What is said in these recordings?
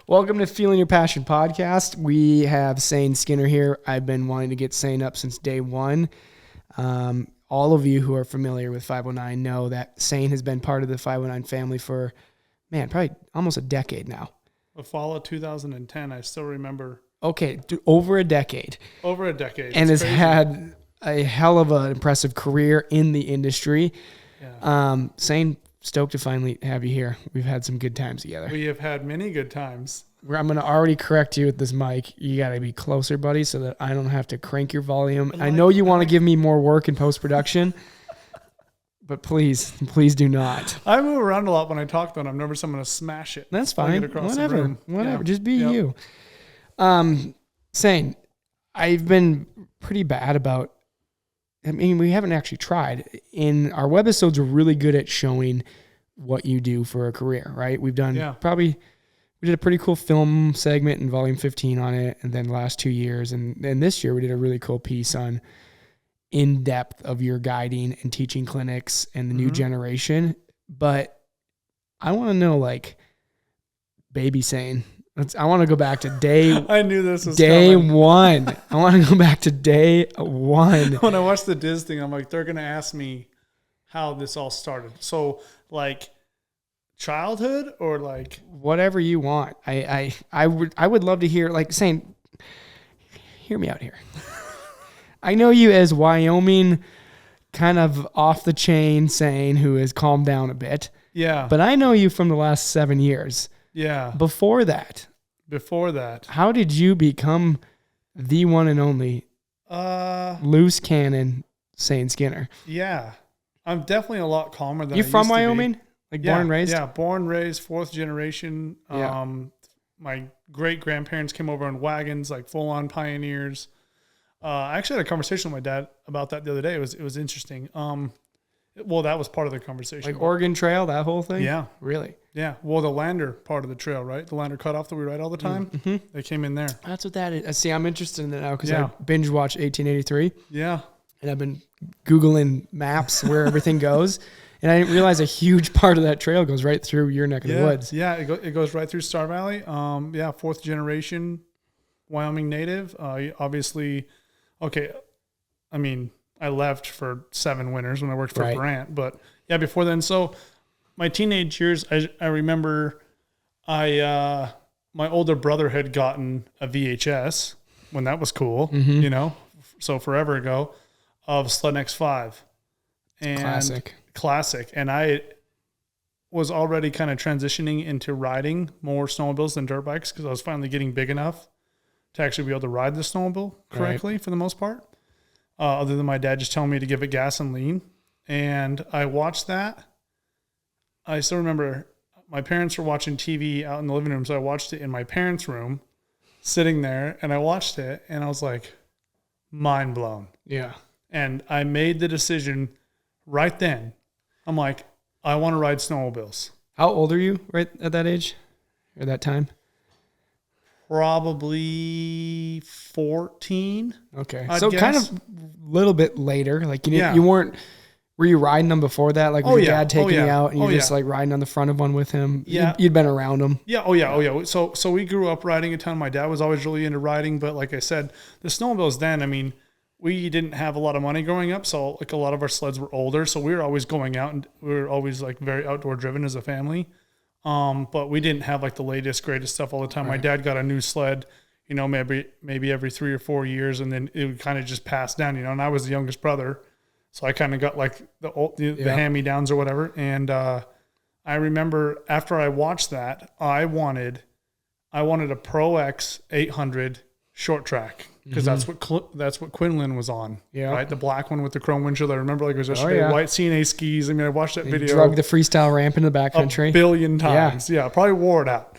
Welcome to Feeling Your Passion podcast. We have Sahen Skinner here. I've been wanting to get Sahen up since day one. All of you who are familiar with 509 know that Sahen has been part of the 509 family for, probably almost a decade now. The fall of 2010, I still remember. Okay, over a decade. Over a decade. And has had a hell of an impressive career in the industry. Yeah. Sahen, stoked to finally have you here. We've had some good times together. We have had many good times. I'm going to already correct you with this mic. You got to be closer, buddy, so that I don't have to crank your volume. I know you want to give me more work in post-production, but please do not. I move around a lot when I talk, though, and I'm never someone to smash it. That's fine. Whatever. Yeah. Just be you. Sahen, I've been pretty bad about, we haven't actually tried. In our webisodes, we're really good at showing what you do for a career, right? We've done we did a pretty cool film segment in volume 15 on it, and then the last 2 years. And this year we did a really cool piece on in-depth of your guiding and teaching clinics and the new generation. But I want to know, baby Sahen. I want to go back to day. I knew this was day coming. one. I want to go back to day one. When I watched the Diz thing, I'm like, they're going to ask me how this all started. So, childhood or whatever you want. I would love to hear, Sahen, hear me out here. I know you as Wyoming, kind of off the chain Sahen, who has calmed down a bit. Yeah. But I know you from the last 7 years. Yeah. Before that, how did you become the one and only loose cannon Sahen Skinner? Yeah. I'm definitely a lot calmer than you I from used Wyoming? To be. Born and raised? Yeah, born, raised, fourth generation. Yeah. My great-grandparents came over in wagons, full-on pioneers. I actually had a conversation with my dad about that the other day. It was interesting. Well, that was part of the conversation. Oregon Trail, that whole thing? Yeah. Really? Yeah. Well, the Lander part of the trail, right? The Lander cutoff that we ride all the time. Mm-hmm. They came in there. That's what that is. See, I'm interested in that now because I binge watched 1883. Yeah. And I've been Googling maps where everything goes. And I didn't realize a huge part of that trail goes right through your neck of the woods. Yeah, it goes right through Star Valley. Fourth generation Wyoming native. Obviously, okay, I left for 7 winters when I worked for Burandt. But, before then. So, my teenage years, I remember my older brother had gotten a VHS when that was cool, so forever ago, of Sled X5. And Classic. And I was already kind of transitioning into riding more snowmobiles than dirt bikes because I was finally getting big enough to actually be able to ride the snowmobile correctly for the most part, other than my dad just telling me to give it gas and lean. And I watched that. I still remember my parents were watching TV out in the living room, so I watched it in my parents' room, sitting there, and I watched it, and I was mind blown. Yeah. And I made the decision right then. I'm like, I want to ride snowmobiles. How old are you right at that age or that time? Probably 14. Okay. I'd so guess. Kind of a little bit later. You weren't, were you riding them before that? Was your dad taking you out and you're just riding on the front of one with him? Yeah. You'd been around him. Yeah. Oh yeah. So we grew up riding a ton. My dad was always really into riding, but like I said, the snowmobiles then, we didn't have a lot of money growing up, so a lot of our sleds were older, so we were always going out and we were always very outdoor driven as a family. But we didn't have the latest, greatest stuff all the time. Right. My dad got a new sled, maybe every 3 or 4 years, and then it would kind of just pass down, and I was the youngest brother, so I kind of got the hand-me-downs or whatever. And I remember after I watched that, I wanted a Pro X 800 short track. Because that's what Quinlan was on, right? The black one with the chrome windshield. I remember it was just white CNA skis. I watched that video. Drug the freestyle ramp into the backcountry a billion times. Yeah, probably wore it out.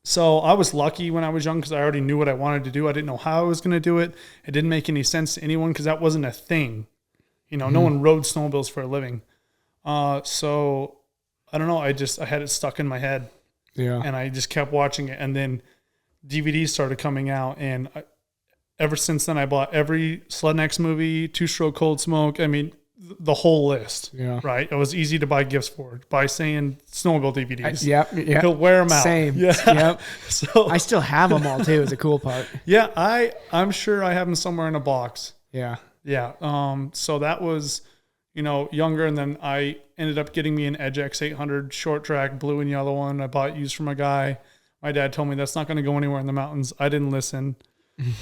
So I was lucky when I was young because I already knew what I wanted to do. I didn't know how I was going to do it. It didn't make any sense to anyone because that wasn't a thing. No one rode snowmobiles for a living. So I don't know. I had it stuck in my head. Yeah. And I just kept watching it, and then DVDs started coming out, and ever since then I bought every Sled X movie, Two Stroke Cold Smoke. the whole list. Yeah. Right. It was easy to buy gifts for by saying snowmobile DVDs. Yep. He'll wear them out. Same. Yeah. Yep. So I still have them all too. Is a cool part. Yeah. I'm sure I have them somewhere in a box. Yeah. Yeah. So that was, younger. And then I ended up getting me an Edge X 800 short track, blue and yellow one. I bought used from a guy. My dad told me that's not going to go anywhere in the mountains. I didn't listen.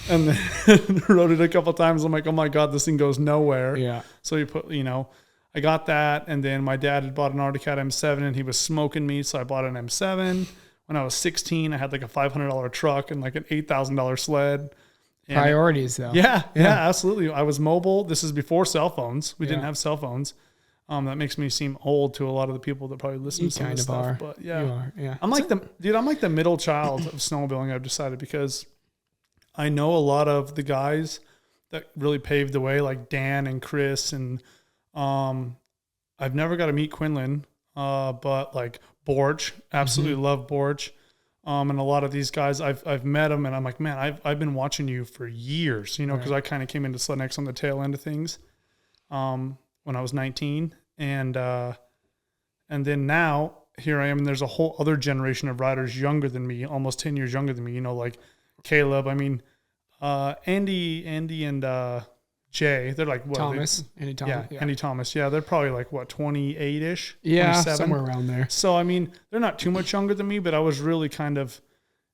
And then rode it a couple of times. I'm like, oh my God, this thing goes nowhere. Yeah. So you put, I got that. And then my dad had bought an Arctic Cat M7 and he was smoking me. So I bought an M7. When I was 16, I had like a $500 truck and like an $8,000 sled. And priorities though. Yeah, absolutely. I was mobile. This is before cell phones. We didn't have cell phones. That makes me seem old to a lot of the people that probably listen to some of this stuff. Are. But yeah, you are. Yeah. I'm like the middle child of snowmobiling. I've decided because I know a lot of the guys that really paved the way, like Dan and Chris, and I've never got to meet Quinlan, but like Borch, absolutely love Borch. And a lot of these guys, I've met them, and I'm like, man, I've been watching you for years, because I kind of came into Sled X on the tail end of things. When I was 19, and then now here I am, and there's a whole other generation of riders younger than me, almost 10 years younger than me, like Caleb. I mean, Andy and Jay, they're like, what? Andy Thomas. Yeah, Andy Thomas. Yeah, they're probably like, what, 28-ish? Yeah, 27? somewhere around there. So, I mean, they're not too much younger than me, but I was really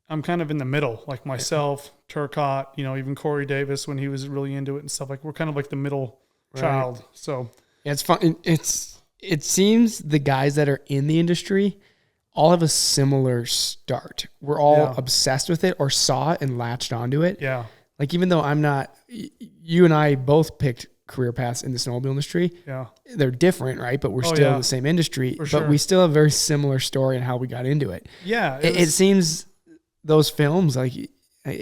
I'm kind of in the middle, like myself, Turcotte, even Corey Davis when he was really into it and stuff. Like, we're kind of like the middle child. So yeah, it's fun. It seems the guys that are in the industry all have a similar start. We're all obsessed with it or saw it and latched onto it. Yeah. Like, even though I'm not, you and I both picked career paths in the snowmobile industry. Yeah. They're different, right? But we're still in the same industry. But we still have a very similar story in how we got into it. Yeah. It seems those films, like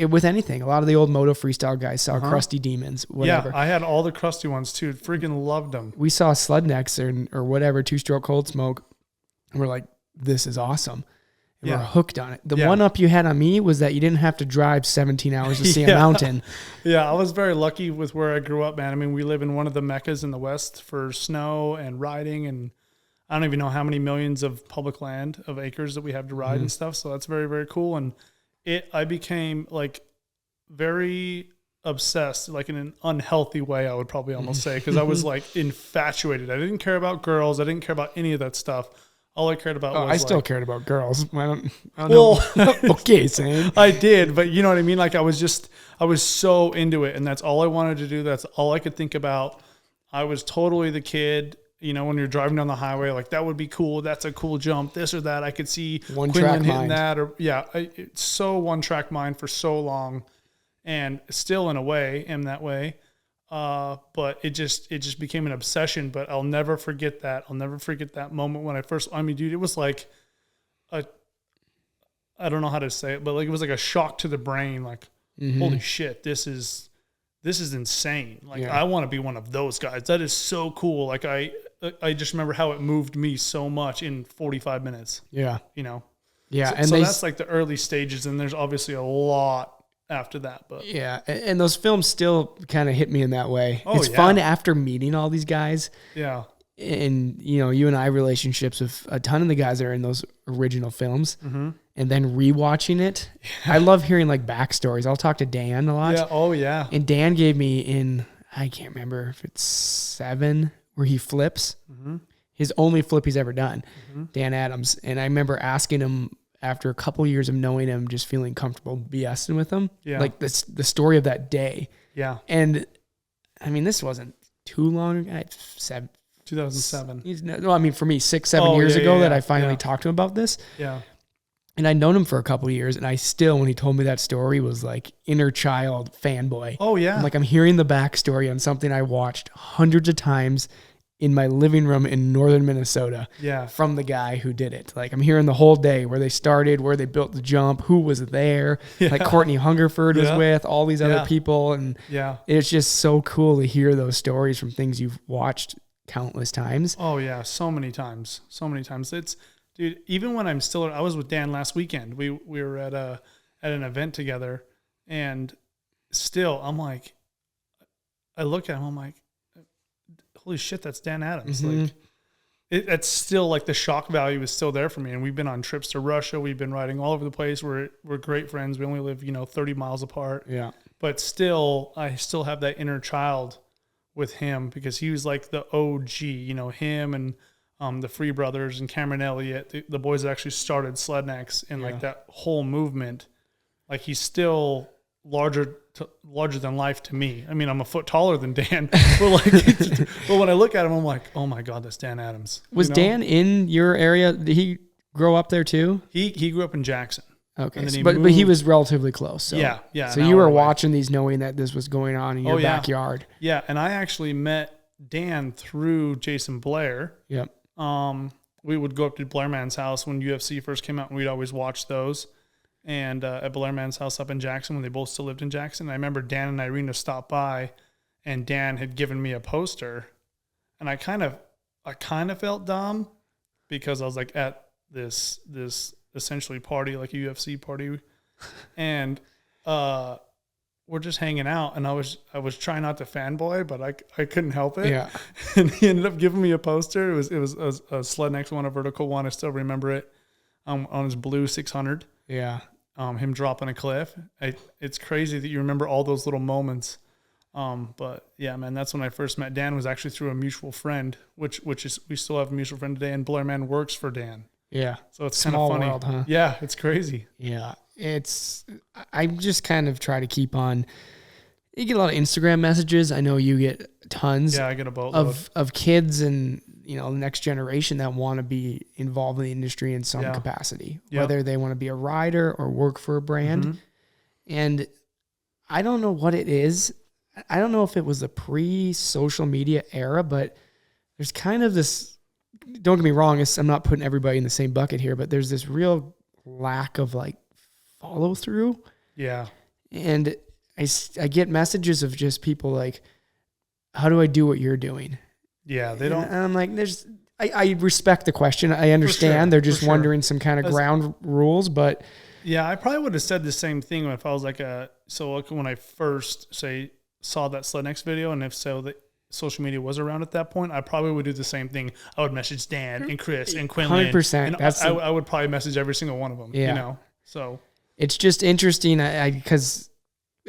with anything, a lot of the old moto freestyle guys saw Crusty Demons, whatever. Yeah, I had all the crusty ones too. Freaking loved them. We saw Sled Necks or whatever, two-stroke cold smoke, and we're like, this is awesome. And we're hooked on it. The one up you had on me was that you didn't have to drive 17 hours to see a mountain. Yeah, I was very lucky with where I grew up, man. I mean, we live in one of the meccas in the West for snow and riding, and I don't even know how many millions of public land of acres that we have to ride and stuff. So that's very, very cool. And I became like very obsessed, like in an unhealthy way, I would probably almost say, because I was like infatuated. I didn't care about girls. I didn't care about any of that stuff. All I cared about was I still cared about girls. I don't know. Okay, Sam. I did, but you know what I mean? Like I was so into it, and that's all I wanted to do. That's all I could think about. I was totally the kid, when you're driving down the highway, like that would be cool. That's a cool jump, this or that. I could see Quinlan hitting that, or it's so one track mind for so long, and still in a way am that way. But it just became an obsession, but I'll never forget that. I'll never forget that moment when dude, it was like I don't know how to say it, but like, it was like a shock to the brain. Like, holy shit, this is insane. Like, I want to be one of those guys. That is so cool. Like I just remember how it moved me so much in 45 minutes. Yeah. Yeah. And so that's like the early stages, and there's obviously a lot after that, but and those films still kind of hit me in that way. It's fun after meeting all these guys. Yeah. And you and I relationships with a ton of the guys that are in those original films, and then rewatching it. I love hearing like backstories. I'll talk to Dan a lot. Yeah. Oh yeah. And Dan gave me I can't remember if it's 7 where he flips. His only flip he's ever done. Dan Adams. And I remember asking him, after a couple years of knowing him, just feeling comfortable BSing with him. Yeah. Like the story of that day. Yeah. And I mean, this wasn't too long ago. 2007. No, I mean, for me, 6-7 years ago that I finally talked to him about this. Yeah. And I'd known him for a couple of years, and I still, when he told me that story, was like inner child fanboy. Oh yeah. I'm hearing the backstory on something I watched hundreds of times in my living room in northern Minnesota from the guy who did it. Like, I'm hearing the whole day, where they started, where they built the jump, who was there, like Courtney Hungerford was with, all these other people. And it's just so cool to hear those stories from things you've watched countless times. Oh yeah. So many times. It's, dude, even when I was with Dan last weekend, we were at an event together, and still I'm like, I look at him, I'm like, holy shit, that's Dan Adams. Like it's still like the shock value is still there for me. And we've been on trips to Russia. We've been riding all over the place. We're great friends. We only live, 30 miles apart. Yeah. But still, I still have that inner child with him because he was like the OG, him and the Free Brothers and Cameron Elliott, the boys that actually started Slednex and like that whole movement. Like he's still larger than life to me. I mean, I'm a foot taller than Dan, but but when I look at him, I'm like, oh my God, that's Dan Adams. Was Dan in your area? Did he grow up there too? He grew up in Jackson. Okay, but he was relatively close. So. Yeah. So you were watching these, knowing that this was going on in your backyard. Yeah, and I actually met Dan through Jason Blair. Yep. We would go up to Blair Man's house when UFC first came out, and we'd always watch those. And at Blair Man's house up in Jackson, when they both still lived in Jackson, I remember Dan and Irina stopped by, and Dan had given me a poster, and I kind of felt dumb because I was like at this essentially party, like a UFC party, and we're just hanging out, and I was trying not to fanboy, but I couldn't help it. Yeah. And he ended up giving me a poster. It was a Slednex one, a vertical one. I still remember it. On his blue 600. Yeah. Him dropping a cliff. It's crazy that you remember all those little moments. But yeah, man, that's when I first met Dan. Was actually through a mutual friend, which is we still have a mutual friend today, and Blair Man works for Dan. Yeah. So it's kind of funny. World, huh? Yeah, it's crazy. Yeah. I just kind of try to keep on. You get a lot of Instagram messages. I know you get tons. Yeah, I get a boatload of kids and the next generation that want to be involved in the industry in some capacity, whether they want to be a rider or work for a brand. Mm-hmm. And I don't know what it is. I don't know if it was a pre-social media era, but there's kind of this, don't get me wrong, I'm not putting everybody in the same bucket here, but there's this real lack of like follow through. Yeah. And I get messages of just people like, how do I do what you're doing? Yeah, they don't. And I'm like, I respect the question. I understand. They're just wondering some kind of ground rules, but. Yeah, I probably would have said the same thing if I was like when I first saw that Slednex video, and if so, the social media was around at that point, I probably would do the same thing. I would message Dan and Chris and Quinlan. 100%. I would probably message every single one of them. Yeah. So it's just interesting because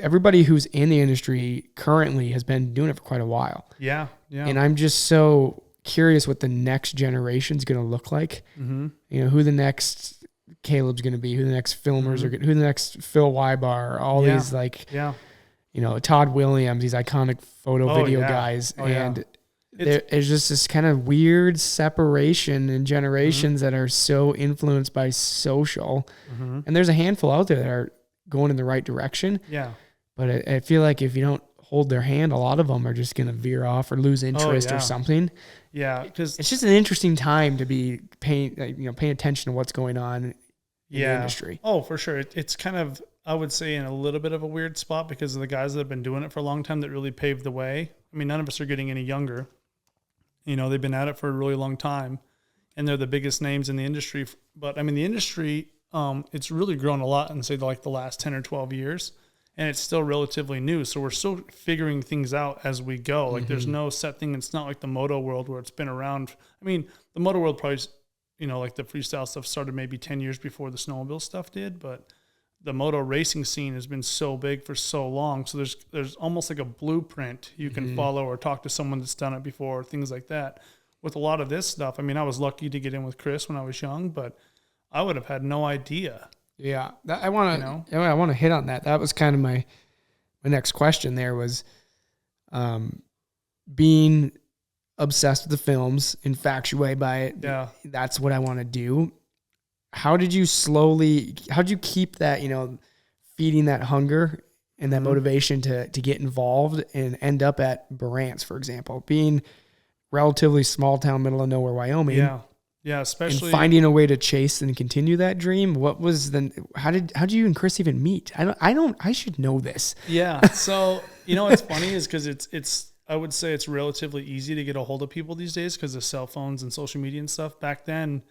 everybody who's in the industry currently has been doing it for quite a while. Yeah. And I'm just so curious what the next generation's going to look like. Mm-hmm. Who the next Caleb's going to be, who the next filmers are, who the next Phil Weibar, all these Todd Williams, these iconic video guys. There's just this kind of weird separation in generations that are so influenced by social. Mm-hmm. And there's a handful out there that are going in the right direction. Yeah. But I feel like if you don't hold their hand, a lot of them are just going to veer off or lose interest or something. Yeah. Because it's just an interesting time to be paying attention to what's going on in the industry. Oh, for sure. It's kind of, I would say, in a little bit of a weird spot because of the guys that have been doing it for a long time that really paved the way. I mean, none of us are getting any younger. They've been at it for a really long time, and they're the biggest names in the industry. But I mean, the industry, it's really grown a lot in, say, like the last 10 or 12 years, and it's still relatively new. So we're still figuring things out as we go. Like there's no set thing. It's not like the moto world where it's been around. I mean, the moto world probably, like the freestyle stuff started maybe 10 years before the snowmobile stuff did, but the moto racing scene has been so big for so long. So there's almost like a blueprint you can follow or talk to someone that's done it before, things like that. With a lot of this stuff, I mean, I was lucky to get in with Chris when I was young, but I would have had no idea. Yeah. I want to hit on that. That was kind of my next question there was being obsessed with the films, infatuated by it. Yeah. That's what I want to do. How'd you keep that, feeding that hunger and that motivation to get involved and end up at Burant's, for example, being relatively small town, middle of nowhere, Wyoming. Yeah. Yeah. Especially and finding a way to chase and continue that dream. What was how did you and Chris even meet? I should know this. Yeah. So, what's funny is because it's, I would say it's relatively easy to get a hold of people these days because of cell phones and social media and stuff. Back then,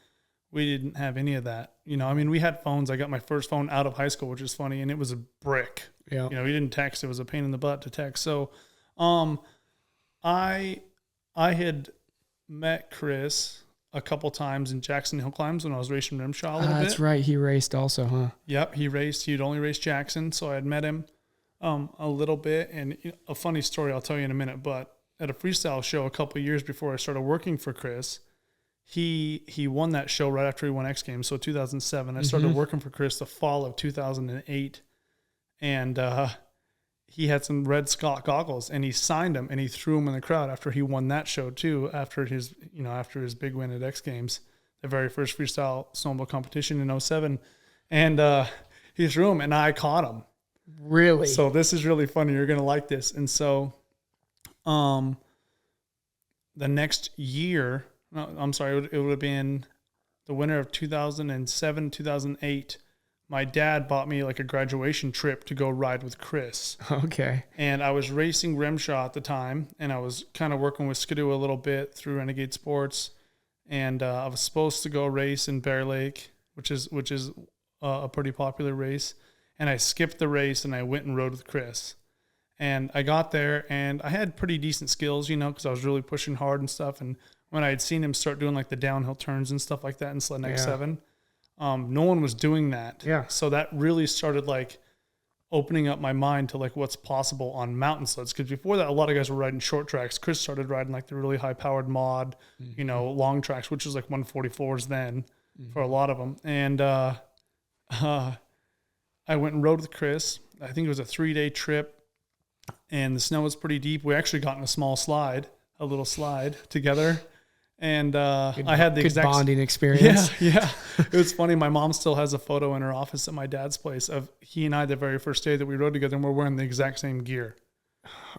we didn't have any of that. We had phones. I got my first phone out of high school, which is funny, and it was a brick. Yeah. We didn't text. It was a pain in the butt to text. So, I I had met Chris a couple times in Jackson Hill Climbs when I was racing Rimshaw a little bit. That's right. He raced also, huh? Yep, he raced. He'd only raced Jackson, so I had met him a little bit. And a funny story I'll tell you in a minute, but at a freestyle show a couple of years before I started working for Chris, he won that show right after he won X Games, so 2007. I started working for Chris the fall of 2008, and he had some red Scott goggles, and he signed them, and he threw them in the crowd after he won that show too, after his big win at X Games, the very first freestyle snowmobile competition in 2007. And he threw them, and I caught him. Really? So this is really funny. You're going to like this. And so the next year, it would have been the winter of 2007, 2008. My dad bought me like a graduation trip to go ride with Chris. Okay. And I was racing Rimshaw at the time, and I was kind of working with Skidoo a little bit through Renegade Sports. And I was supposed to go race in Bear Lake, which is a pretty popular race. And I skipped the race, and I went and rode with Chris. And I got there, and I had pretty decent skills, because I was really pushing hard and stuff. And when I had seen him start doing like the downhill turns and stuff like that in Sled X7, no one was doing that. Yeah. So that really started like opening up my mind to like what's possible on mountain sleds. Because before that, a lot of guys were riding short tracks. Chris started riding like the really high powered mod, long tracks, which was like 144s then for a lot of them. And I went and rode with Chris. I think it was a 3-day trip, and the snow was pretty deep. We actually got in a little slide together. And I had the exact bonding experience. Yeah. It was funny. My mom still has a photo in her office at my dad's place of he and I the very first day that we rode together, and we're wearing the exact same gear.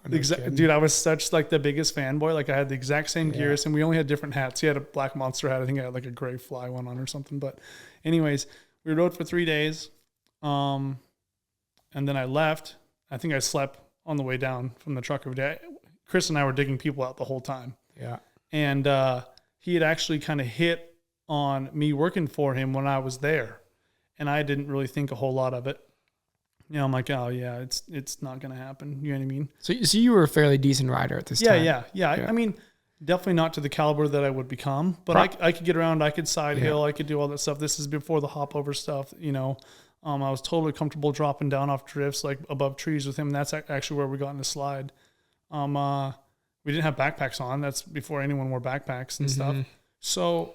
Dude, I was such like the biggest fanboy. Like I had the exact same gears, and we only had different hats. He had a black Monster hat. I think I had like a gray Fly one on or something. But anyways, we rode for 3 days. And then I left. I think I slept on the way down from the truck every day. Chris and I were digging people out the whole time. Yeah. And he had actually kind of hit on me working for him when I was there. And I didn't really think a whole lot of it. I'm like, oh, yeah, it's not going to happen. You know what I mean? So you were a fairly decent rider at this time. Yeah. I mean, definitely not to the caliber that I would become. But I could get around. I could side hill. I could do all that stuff. This is before the hop over stuff, I was totally comfortable dropping down off drifts, like above trees with him. That's actually where we got in the slide. We didn't have backpacks on. That's before anyone wore backpacks and stuff. So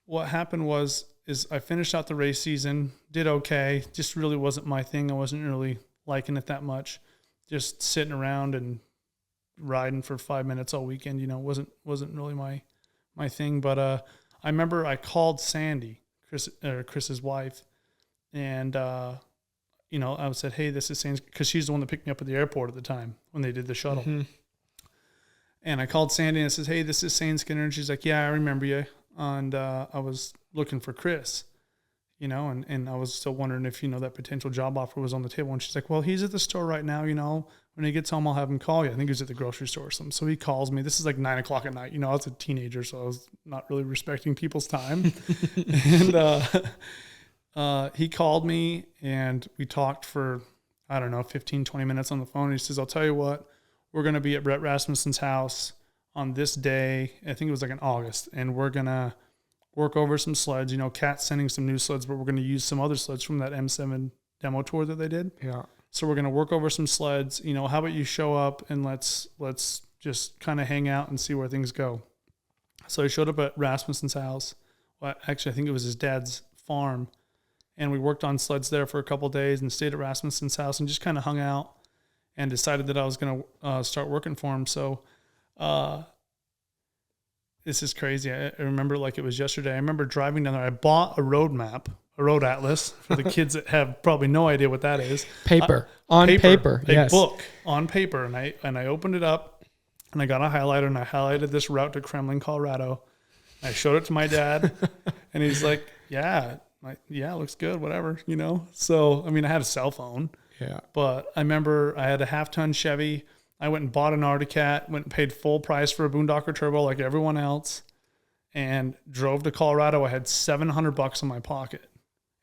what happened is I finished out the race season, did okay. Just really wasn't my thing. I wasn't really liking it that much. Just sitting around and riding for 5 minutes all weekend, wasn't really my thing. But I remember I called Sandy, Chris's wife, and I said, hey, this is Sahen, because she's the one that picked me up at the airport at the time when they did the shuttle. And I called Sandy and I says, hey, this is Sahen Skinner. And she's like, yeah, I remember you. And I was looking for Chris, and I was still wondering if, that potential job offer was on the table. And she's like, well, he's at the store right now, when he gets home, I'll have him call you. I think he was at the grocery store or something. So he calls me. This is like 9:00 at night. I was a teenager, so I was not really respecting people's time. And he called me and we talked for, 15, 20 minutes on the phone. And he says, I'll tell you what, we're going to be at Brett Rasmussen's house on this day. I think it was like in August. And we're going to work over some sleds. Kat's sending some new sleds, but we're going to use some other sleds from that M7 demo tour that they did. Yeah. So we're going to work over some sleds. How about you show up and let's just kind of hang out and see where things go. So I showed up at Rasmussen's house. Well, actually, I think it was his dad's farm. And we worked on sleds there for a couple of days and stayed at Rasmussen's house and just kind of hung out and decided that I was going to start working for him. So this is crazy. I remember like it was yesterday. I remember driving down there. I bought a road map, a road atlas for the kids that have probably no idea what that is. Paper. A book on paper. And I opened it up and I got a highlighter and I highlighted this route to Kremlin, Colorado. I showed it to my dad and he's like, yeah, looks good, whatever, So, I had a cell phone. Yeah. But I remember I had a 1/2-ton Chevy. I went and bought an Arctic Cat, went and paid full price for a Boondocker Turbo like everyone else, and drove to Colorado. I had $700 in my pocket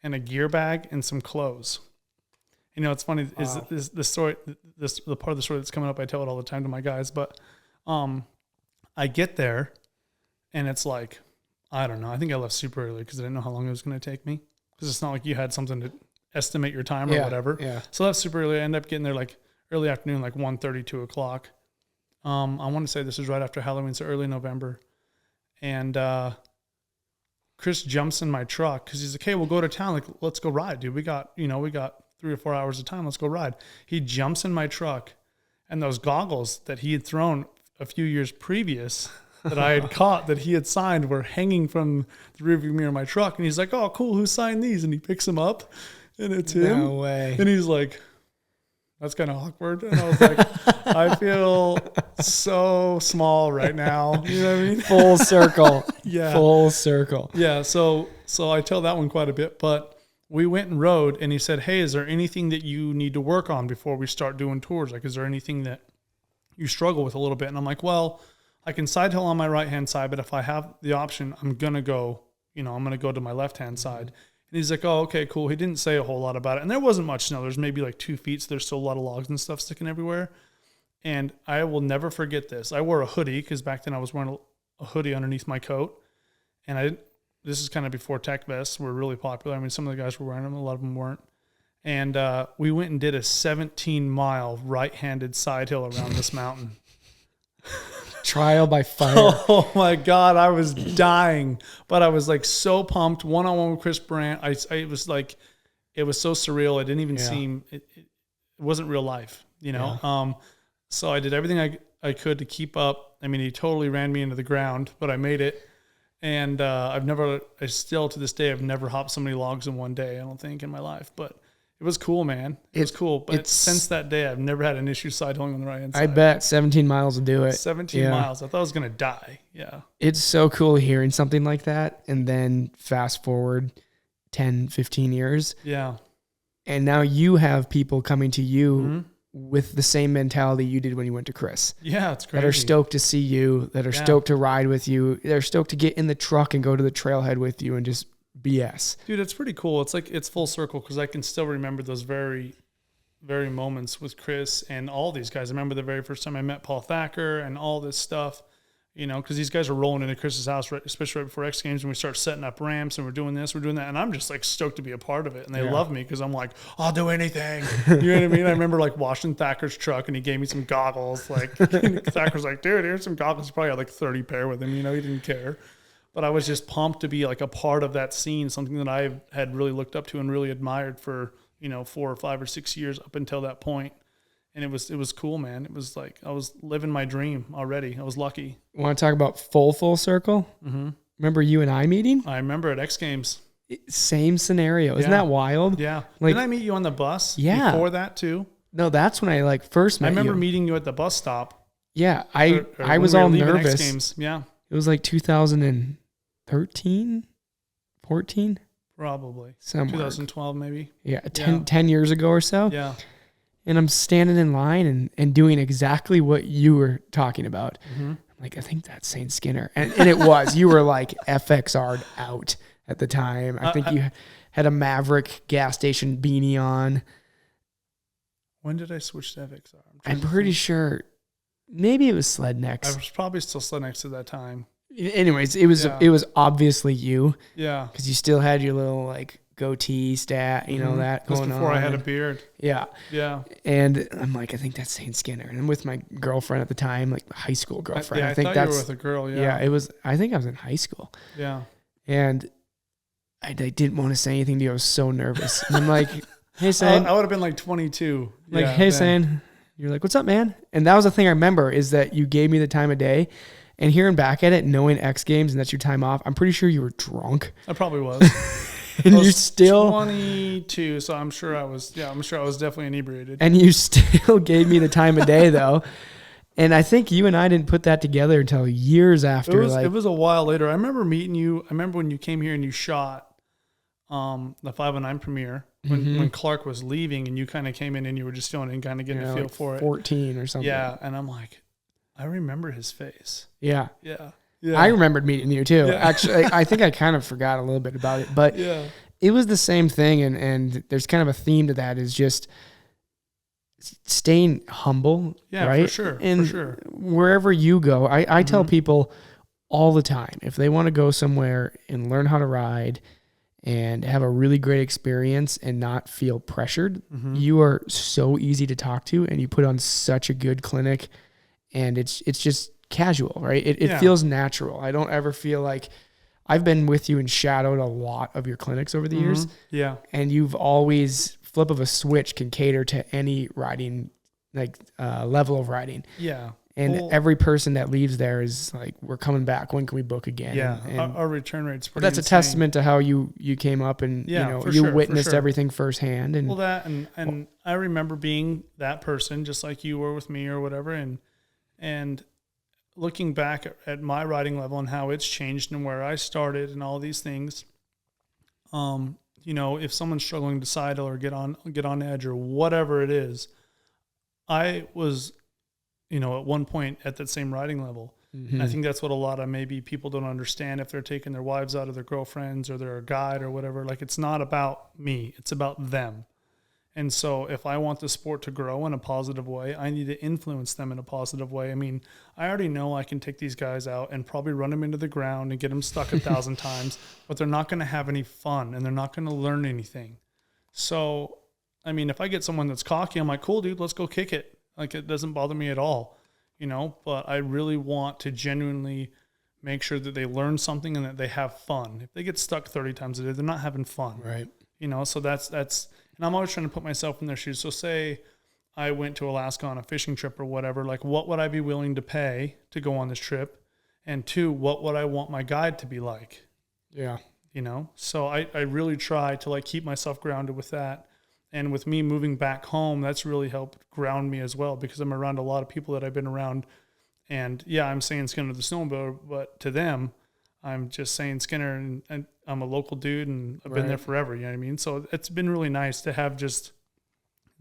and a gear bag and some clothes. It's funny is the story, the part of the story that's coming up, I tell it all the time to my guys, but I get there and it's like, I don't know. I think I left super early because I didn't know how long it was going to take me. Because it's not like you had something to estimate your time or whatever. Yeah. So I left super early. I ended up getting there like early afternoon, like 1:30, 2 o'clock. I want to say this was right after Halloween, so early November. And Chris jumps in my truck because he's like, hey, we'll go to town. Like, let's go ride, dude. We got 3 or 4 hours of time. Let's go ride. He jumps in my truck, and those goggles that he had thrown a few years previous that I had caught that he had signed were hanging from the rearview mirror of my truck. And he's like, oh, cool. Who signed these? And he picks them up, and it's him. No way. And he's like, that's kind of awkward. And I was like, I feel so small right now. You know what I mean? Full circle. Yeah. Full circle. Yeah. So I tell that one quite a bit, but we went and rode, and he said, hey, is there anything that you need to work on before we start doing tours? Like, is there anything that you struggle with a little bit? And I'm like, well, I can side hill on my right-hand side, but if I have the option, I'm going to go to my left-hand side. And he's like, oh, okay, cool. He didn't say a whole lot about it. And there wasn't much snow. There's maybe like 2 feet, so there's still a lot of logs and stuff sticking everywhere. And I will never forget this. I wore a hoodie because back then I was wearing a hoodie underneath my coat. And this is kind of before tech vests were really popular. I mean, some of the guys were wearing them. A lot of them weren't. And we went and did a 17-mile right-handed side hill around this mountain. Trial by fire. Oh my God, I was dying, but I was like so pumped. One-on-one with Chris Burandt. It was like, it was so surreal. It didn't even seem, it wasn't real life, you know? Yeah. So I did everything I could to keep up. I mean, he totally ran me into the ground, but I made it. And I still to this day, I've never hopped so many logs in one day, I don't think, in my life, but it was cool, man. It was cool. But since that day, I've never had an issue side hilling on the right hand side. I bet 17 miles will do it. 17 miles. I thought I was going to die. Yeah. It's so cool hearing something like that. And then fast forward 10, 15 years. Yeah. And now you have people coming to you with the same mentality you did when you went to Chris. Yeah, it's crazy. That are stoked to see you, that are stoked to ride with you. They're stoked to get in the truck and go to the trailhead with you and just BS. Dude, it's pretty cool. It's like, it's full circle because I can still remember those very, very moments with Chris and all these guys. I remember the very first time I met Paul Thacker and all this stuff, you know, because these guys are rolling into Chris's house, especially right before X Games, and we start setting up ramps and we're doing this, we're doing that. And I'm just like stoked to be a part of it. And they love me because I'm like, I'll do anything. You know what I mean? I remember like washing Thacker's truck and he gave me some goggles. Like Thacker's like, dude, here's some goggles. He probably had like 30 pair with him. You know, he didn't care. But I was just pumped to be like a part of that scene, something that I had really looked up to and really admired for, 4 or 5 or 6 years up until that point. And it was cool, man. It was like I was living my dream already. I was lucky. Want to talk about full circle? Mm-hmm. Remember you and I meeting? I remember at X Games. Same scenario. Isn't that wild? Yeah. Like, didn't I meet you on the bus? Yeah. Before that too? No, that's when I first met you. I remember meeting you at the bus stop. Yeah. I was all nervous. X Games. Yeah. It was like 2013, 14? Probably. Somewhere. 2012 maybe. Yeah. 10 years ago or so. Yeah. And I'm standing in line and doing exactly what you were talking about. Mm-hmm. I'm like, I think that's Sahen Skinner. And it was. You were like FXR'd out at the time. I think you had a Maverick gas station beanie on. When did I switch to FXR? I'm pretty sure maybe it was Sled Next. I was probably still Sled Next at that time. Anyways, it was obviously you. Yeah. Because you still had your little goatee stat, that going on. Before I had a beard. Yeah. Yeah. And I'm like, I think that's Sahen Skinner. And I'm with my girlfriend at the time, like high school girlfriend. I think you were with a girl. Yeah. Yeah. I think I was in high school. Yeah. And I didn't want to say anything to you. I was so nervous. And I'm like, hey, Sahen. I would have been like 22. Hey, Sahen. You're like, what's up, man? And that was the thing I remember is that you gave me the time of day. And hearing back at it, knowing X Games and that's your time off, I'm pretty sure you were drunk. I probably was. And you still 22, so I'm sure I was definitely inebriated. And you still gave me the time of day though. And I think you and I didn't put that together until years after. It was a while later. I remember meeting you. I remember when you came here and you shot the 509 premiere when Clark was leaving and you kind of came in and you were just feeling and kind of getting a feel for it. 14 or something. Yeah, and I'm like, I remember his face. Yeah. Yeah. Yeah. I remembered meeting you too. Yeah. Actually, I think I kind of forgot a little bit about it, but it was the same thing. And there's kind of a theme to that is just, staying humble. Yeah, right? for sure. And for sure. wherever you go, I tell people all the time, if they want to go somewhere and learn how to ride and have a really great experience and not feel pressured, you are so easy to talk to, and you put on such a good clinic, and it's just casual, right? It feels natural. I don't ever feel like, I've been with you and shadowed a lot of your clinics over the years. Yeah. And you've always, flip of a switch can cater to any riding, like level of riding. Yeah. And every person that leaves there is like, we're coming back. When can we book again? Yeah. And our return rate's pretty that's insane. a testament to how you came up and, you witnessed everything firsthand. And well, that, and I remember being that person, just like you were with me or whatever. And looking back at my riding level and how it's changed and where I started and all these things, if someone's struggling to sidle or get on edge or whatever it is, I was, at one point at that same riding level. And I think that's what a lot of maybe people don't understand if they're taking their wives out of their girlfriends or they're a guide or whatever. Like, it's not about me, it's about them. And so if I want the sport to grow in a positive way, I need to influence them in a positive way. I mean, I already know I can take these guys out and probably run them into the ground and get them stuck 1,000 times, but they're not going to have any fun and they're not going to learn anything. So, I mean, if I get someone that's cocky, I'm like, cool, dude, let's go kick it. Like, it doesn't bother me at all, but I really want to genuinely make sure that they learn something and that they have fun. If they get stuck 30 times a day, they're not having fun. Right. So that's, and I'm always trying to put myself in their shoes. So say I went to Alaska on a fishing trip or whatever, like, what would I be willing to pay to go on this trip? And 2, what would I want my guide to be like? Yeah. So I really try to keep myself grounded with that. And with me moving back home, that's really helped ground me as well, because I'm around a lot of people that I've been around. And yeah, I'm Sahen Skinner the snowmobiler, but to them, I'm just Sahen Skinner, and I'm a local dude, and I've been there forever. You know what I mean? So it's been really nice to have just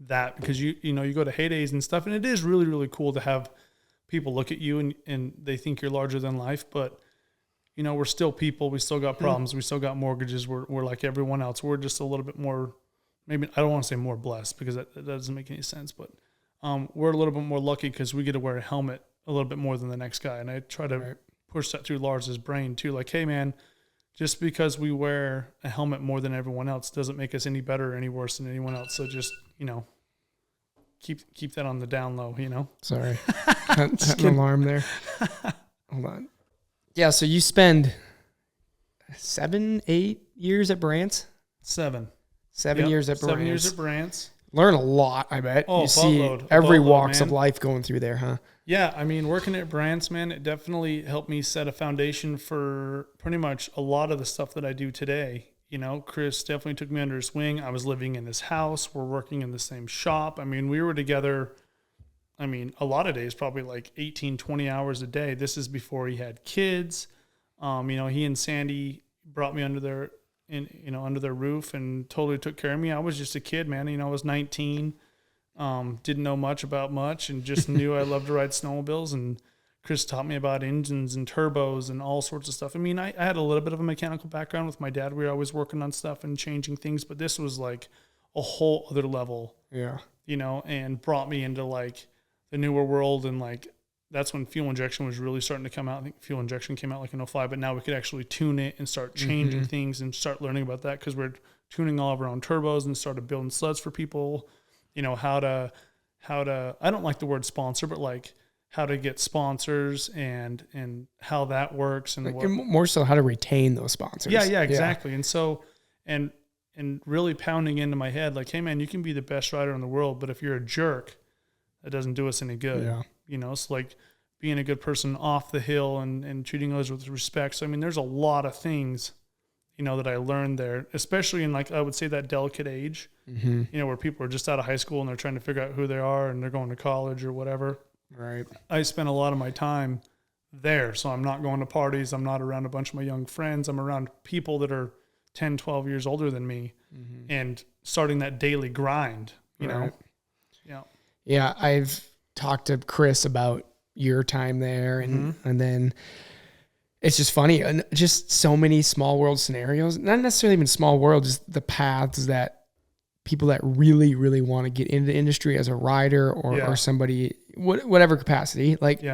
that, because you go to heydays and stuff, and it is really, really cool to have people look at you and they think you're larger than life. But we're still people. We still got problems. We still got mortgages. We're like everyone else. We're just a little bit more. Maybe I don't want to say more blessed, because that doesn't make any sense. But we're a little bit more lucky because we get to wear a helmet a little bit more than the next guy, and I try to push that through Lars's brain too. Like, hey man, just because we wear a helmet more than everyone else doesn't make us any better or any worse than anyone else. So just, keep that on the down low, Sorry. Had an alarm there. Hold on. Yeah. So you spend 7-8 years at Burandt? 7 years at Burandt. 7 years at Burandt. Learn a lot, I bet. Oh, you see every walks of life going through there, huh? Yeah, I mean, working at Burandt, man, it definitely helped me set a foundation for pretty much a lot of the stuff that I do today. Chris definitely took me under his wing. I was living in his house. We're working in the same shop. I mean, we were together, a lot of days, probably like 18, 20 hours a day. This is before he had kids. He and Sandy brought me under their roof and totally took care of me. I was just a kid, man. I was 19, didn't know much about much, and just knew I loved to ride snowmobiles. And Chris taught me about engines and turbos and all sorts of stuff. I had a little bit of a mechanical background with my dad. We were always working on stuff and changing things, but this was like a whole other level. Yeah. And brought me into like the newer world, and like that's when fuel injection was really starting to come out. I think fuel injection came out like in 2005, but now we could actually tune it and start changing things and start learning about that, because we're tuning all of our own turbos and started building sleds for people. How to I don't like the word sponsor, but like how to get sponsors and how that works, and like more so how to retain those sponsors. Yeah, exactly. And so and really pounding into my head like, hey man, you can be the best rider in the world, but if you're a jerk, that doesn't do us any good. Yeah. So like being a good person off the hill and treating others with respect. So there's a lot of things that I learned there, especially in like I would say that delicate age, where people are just out of high school and they're trying to figure out who they are and they're going to college or whatever. Right. I spent a lot of my time there. So I'm not going to parties. I'm not around a bunch of my young friends. I'm around people that are 10, 12 years older than me and starting that daily grind, you know? Yeah. Yeah. I've talked to Chris about your time there and then it's just funny. And just so many small world scenarios, not necessarily even small world, just the paths that people that really, really want to get into the industry as a rider or somebody, whatever capacity, like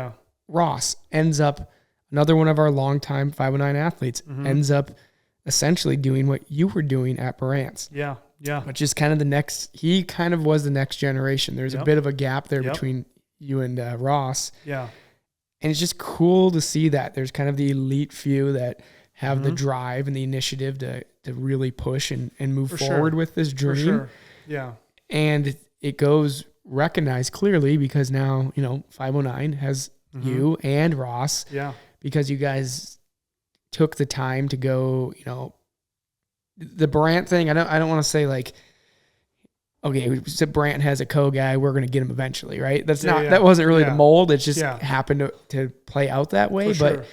Ross ends up, another one of our longtime 509 athletes, ends up essentially doing what you were doing at Burandt. Yeah. Yeah. Which is kind of he kind of was the next generation. There's a bit of a gap there between you and Ross. Yeah. And it's just cool to see that there's kind of the elite few that have the drive and the initiative to really push and move forward with this dream. For sure. Yeah. And it goes recognized clearly because now, 509 has you and Ross. Yeah. Because you guys took the time to go, the Burandt thing. I don't want to say like, okay, so Burandt has a co-guy, we're going to get him eventually, right? That wasn't really the mold. It just happened to play out that way. But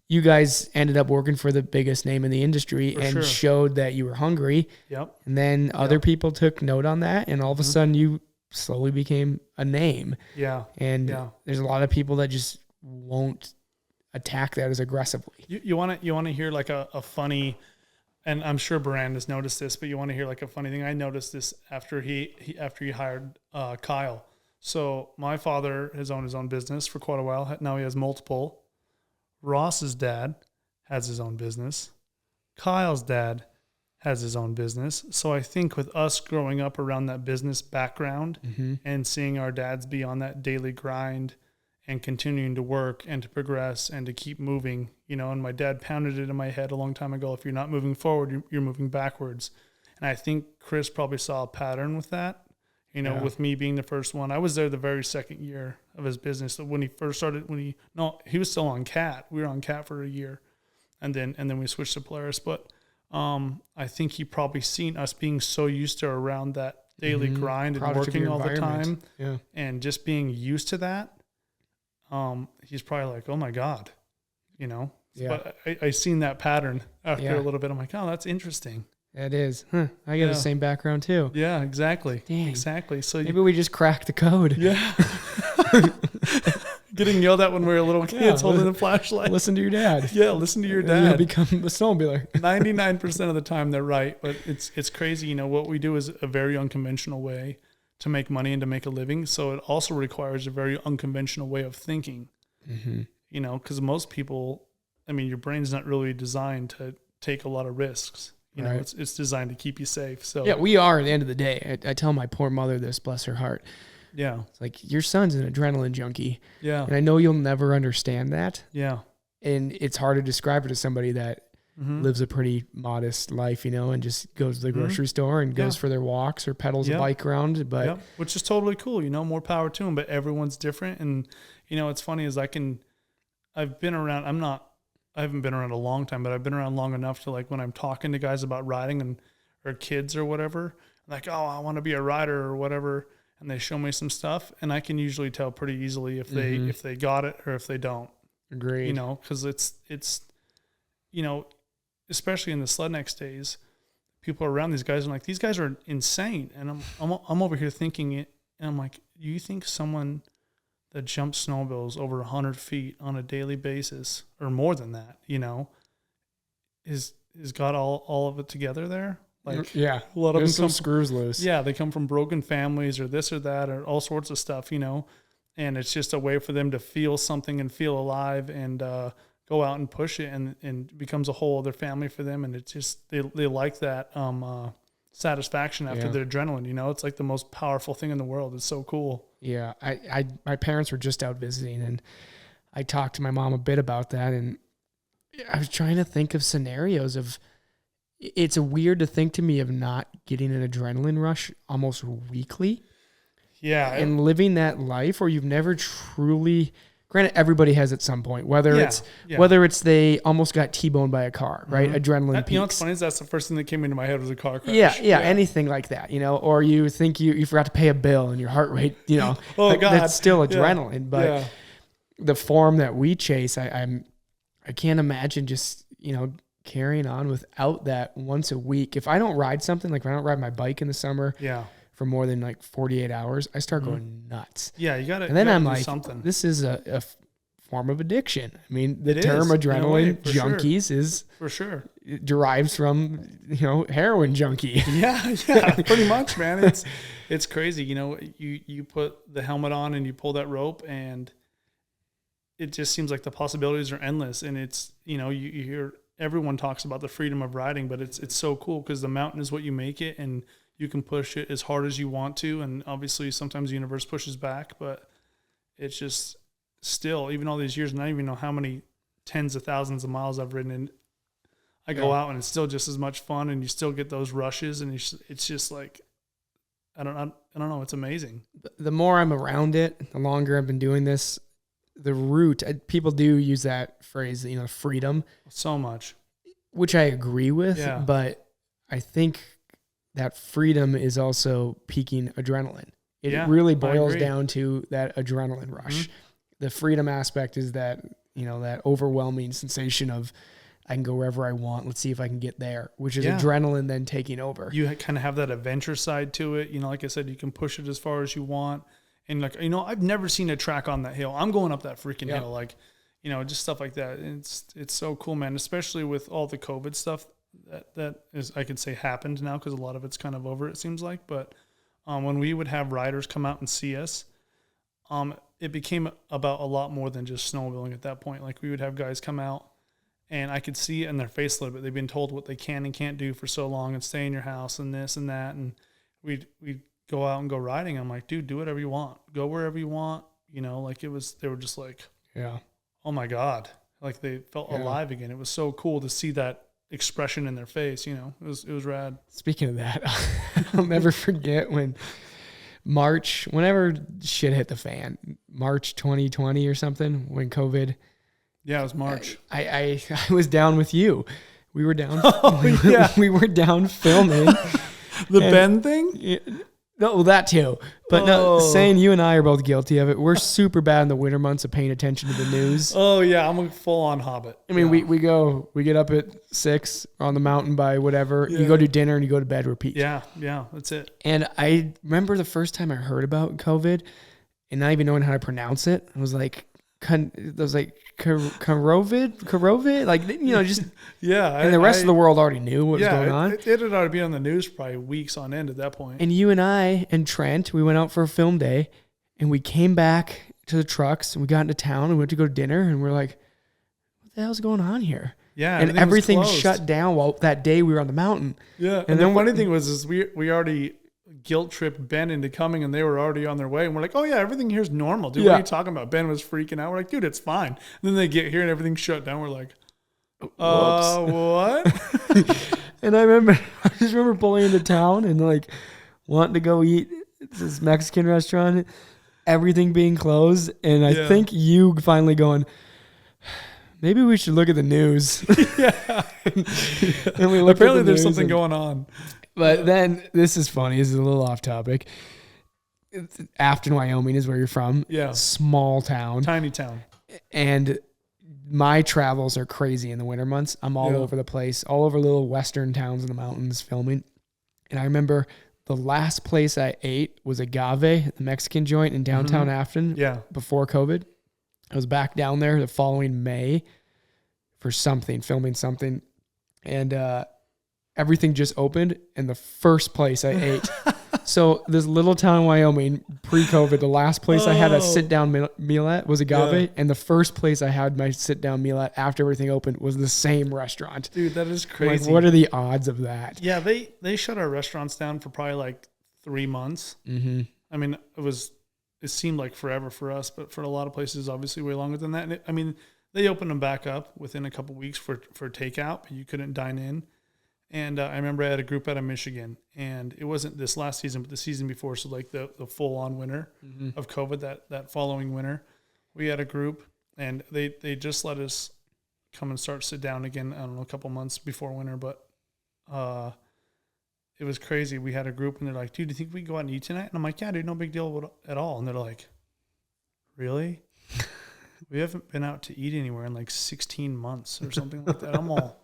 you guys ended up working for the biggest name in the industry and showed that you were hungry. Yep. And then other people took note on that, and all of a sudden you slowly became a name. Yeah. And there's a lot of people that just won't attack that as aggressively. You want to hear like a funny, and I'm sure Burandt has noticed this, but you want to hear like a funny thing. I noticed this after he hired Kyle. So my father has owned his own business for quite a while. Now he has multiple. Ross's dad has his own business. Kyle's dad has his own business. So I think with us growing up around that business background and seeing our dads be on that daily grind and continuing to work and to progress and to keep moving, and my dad pounded it in my head a long time ago. If you're not moving forward, you're moving backwards. And I think Chris probably saw a pattern with that, with me being the first one. I was there the very second year of his business. So when he first started, he was still on Cat. We were on Cat for a year and then we switched to Polaris. But I think he probably seen us being so used to around that daily grind and working all the time and just being used to that. He's probably like, oh my God, but I seen that pattern after a little bit. I'm like, oh, that's interesting. It is. Huh. I got the same background too. Yeah, exactly. Dang. Exactly. So maybe we just cracked the code. Yeah. Getting yelled at when we were little kids holding a flashlight. Listen to your dad. Yeah, listen to your dad. You'll become a snowmobiler. 99% of the time they're right, but it's crazy. What we do is a very unconventional way to make money and to make a living. So it also requires a very unconventional way of thinking, because most people, your brain's not really designed to take a lot of risks. It's designed to keep you safe. So yeah, we are at the end of the day. I tell my poor mother this, bless her heart. Yeah. It's like, your son's an adrenaline junkie. Yeah. And I know you'll never understand that. Yeah. And it's hard to describe it to somebody that lives a pretty modest life, and just goes to the grocery store and goes for their walks or pedals a bike around. But which is totally cool, more power to them, but everyone's different. And, it's funny is I've been around, I haven't been around a long time, but I've been around long enough to, like, when I'm talking to guys about riding or kids or whatever, like, oh, I want to be a rider or whatever. And they show me some stuff, and I can usually tell pretty easily if they got it or if they don't. Agreed. Because it's especially in the sled next days, people are around these guys and like, these guys are insane. And I'm over here thinking it, and I'm like, you think someone that jumps snowmobiles over 100 feet on a daily basis or more than that, is got all of it together there? Like, a lot of them come screws loose. Yeah, they come from broken families or this or that or all sorts of stuff, and it's just a way for them to feel something and feel alive and go out and push it, and becomes a whole other family for them. And it's just they like that satisfaction after their adrenaline. It's like the most powerful thing in the world. It's so cool. Yeah, my parents were just out visiting, and I talked to my mom a bit about that, and I was trying to think of scenarios of. It's weird to think to me of not getting an adrenaline rush almost weekly. Yeah. And living that life where you've never truly, granted, everybody has at some point, whether it's they almost got T-boned by a car, right? Adrenaline peaks. What's funny is that's the first thing that came into my head was a car crash. Yeah, anything like that, or you think you forgot to pay a bill and your heart rate, oh God. That's still adrenaline. But the form that we chase, I can't imagine just, carrying on without that once a week. If I don't ride something, like if I don't ride my bike in the summer for more than like 48 hours, I start going nuts. Yeah, you got to. And then I'm like, this is a form of addiction. The term adrenaline junkies is for sure. derives from, heroin junkie. Yeah, pretty much, man. It's crazy. You put the helmet on and you pull that rope, and it just seems like the possibilities are endless. And it's, you hear everyone talks about the freedom of riding, but it's so cool because the mountain is what you make it, and you can push it as hard as you want to. And obviously sometimes the universe pushes back, but it's just still, even all these years, and I don't even know how many tens of thousands of miles I've ridden, and I go out and it's still just as much fun, and you still get those rushes, and it's just like, I don't know. It's amazing. The more I'm around it, the longer I've been doing this, the route, people do use that phrase, freedom. So much. Which I agree with, but I think that freedom is also peaking adrenaline. It really boils down to that adrenaline rush. Mm-hmm. The freedom aspect is that, that overwhelming sensation of, I can go wherever I want. Let's see if I can get there, which is adrenaline then taking over. You kind of have that adventure side to it. Like I said, you can push it as far as you want. And I've never seen a track on that hill. I'm going up that freaking hill. Just stuff like that. It's so cool, man, especially with all the COVID stuff that is, I could say, happened now, because a lot of it's kind of over, it seems like. But when we would have riders come out and see us, it became about a lot more than just snowmobiling at that point. Like, we would have guys come out, and I could see it in their face a little bit. They've been told what they can and can't do for so long, and stay in your house and this and that. And we'd go out and go riding. I'm like, dude, do whatever you want. Go wherever you want. They were just like, oh my God. Like, they felt alive again. It was so cool to see that expression in their face. It was rad. Speaking of that, I'll never forget when whenever shit hit the fan, March 2020 or something, when COVID. Yeah, it was March. I was down with you. We were down. We were down filming the Ben thing. Yeah, no, that too. But no, saying you and I are both guilty of it. We're super bad in the winter months of paying attention to the news. Oh yeah, I'm a full on hobbit. I mean, we get up at 6 on the mountain by whatever. Yeah. You go to dinner and you go to bed. Repeat. Yeah, that's it. And I remember the first time I heard about COVID, and not even knowing how to pronounce it, I was like, Carovid, like, just and the rest of the world already knew what was going on. It had already been on the news probably weeks on end at that point. And you and I and Trent, we went out for a film day, and we came back to the trucks, and we got into town and went to go to dinner, and we're like, what the hell's going on here? Yeah, and everything shut down while that day we were on the mountain. Yeah, and the funny thing was we already guilt tripped Ben into coming, and they were already on their way, and we're like, oh yeah, everything here's normal, dude. What are you talking about? Ben was freaking out. We're like, dude, it's fine. And then they get here and everything's shut down. We're like, what? And I just remember pulling into town and like wanting to go eat this Mexican restaurant, everything being closed, and I think you finally going, maybe we should look at the news. And we looked. Apparently there's something going on. But then, this is funny. This is a little off topic. Afton, Wyoming is where you're from. Yeah. Small town. Tiny town. And my travels are crazy in the winter months. I'm all over the place, all over little western towns in the mountains filming. And I remember the last place I ate was Agave, the Mexican joint in downtown Afton. Yeah. Before COVID. I was back down there the following May for filming something. And, everything just opened, and the first place I ate. So this little town in Wyoming, pre-COVID, the last place I had a sit-down meal at was Agave, and the first place I had my sit-down meal at after everything opened was the same restaurant. Dude, that is crazy. Like, what are the odds of that? Yeah, they shut our restaurants down for probably like 3 months. Mm-hmm. I mean, it seemed like forever for us, but for a lot of places, obviously way longer than that. And they opened them back up within a couple weeks for takeout, but you couldn't dine in. And I remember I had a group out of Michigan, and it wasn't this last season, but the season before. So like the full-on winter of COVID, that following winter, we had a group, and they just let us come and sit down again. I don't know, a couple months before winter, but it was crazy. We had a group, and they're like, dude, do you think we can go out and eat tonight? And I'm like, yeah, dude, no big deal at all. And they're like, really? We haven't been out to eat anywhere in like 16 months or something like that. I'm all...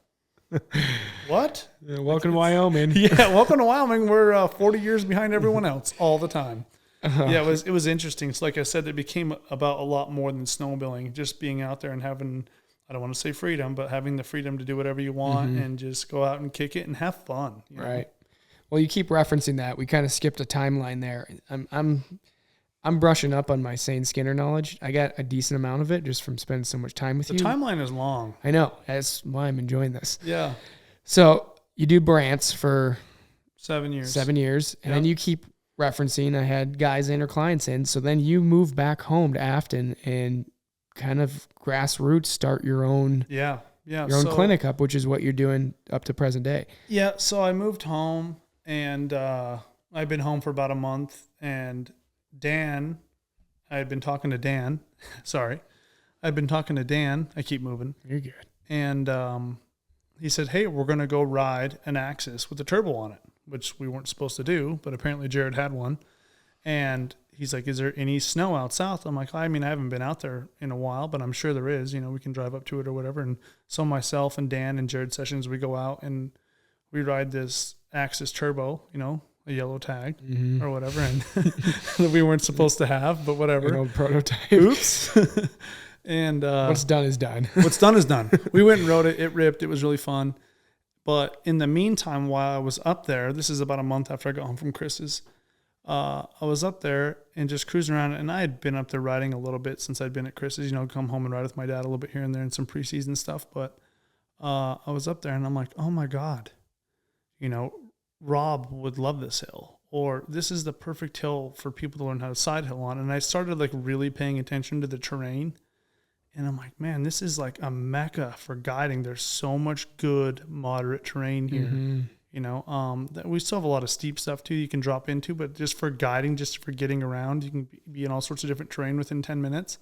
What? Yeah, welcome to Wyoming. Yeah, welcome to Wyoming. We're 40 years behind everyone else all the time. Yeah, it was interesting. So like I said, it became about a lot more than snowmobiling, just being out there and having I don't want to say freedom, but having the freedom to do whatever you want Mm-hmm. and just go out and kick it and have fun. You know? Right. Well, you keep referencing that. We kind of skipped a timeline there. I'm brushing up on my Sahen Skinner knowledge. I got a decent amount of it just from spending so much time with you. The timeline is long. I know. That's why I'm enjoying this. Yeah. So you do Burandt's for 7 years. 7 years. And then you keep referencing, I had guys in or clients in. So then you move back home to Afton and kind of grassroots start your own your own clinic up, which is what you're doing up to present day. Yeah. So I moved home and I've been home for about a month, and Dan, I had been talking to Dan. Sorry. I've been talking to Dan. I keep moving. You're good. And he said, hey, we're going to go ride an Axis with a turbo on it, which we weren't supposed to do, but apparently Jared had one. And he's like, is there any snow out south? I'm like, I mean, I haven't been out there in a while, but I'm sure there is. You know, we can drive up to it or whatever. And so myself and Dan and Jared Sessions, we go out and we ride this Axis turbo, you know, a yellow tag or whatever, and that we weren't supposed to have, but whatever. An old prototype. Oops. And what's done is done. What's done is done. We went and rode it. It ripped. It was really fun. But in the meantime, while I was up there, this is about a month after I got home from Chris's, I was up there and just cruising around, and I had been up there riding a little bit since I'd been at Chris's, you know, come home and ride with my dad a little bit here and there and some preseason stuff. But I was up there and I'm like, oh my God, you know, Rob would love this hill, or this is the perfect hill for people to learn how to side hill on. And I started like really paying attention to the terrain, and I'm like, man, this is like a mecca for guiding. There's so much good moderate terrain here. You know, we still have a lot of steep stuff too you can drop into, but just for guiding, just for getting around, you can be in all sorts of different terrain within 10 minutes.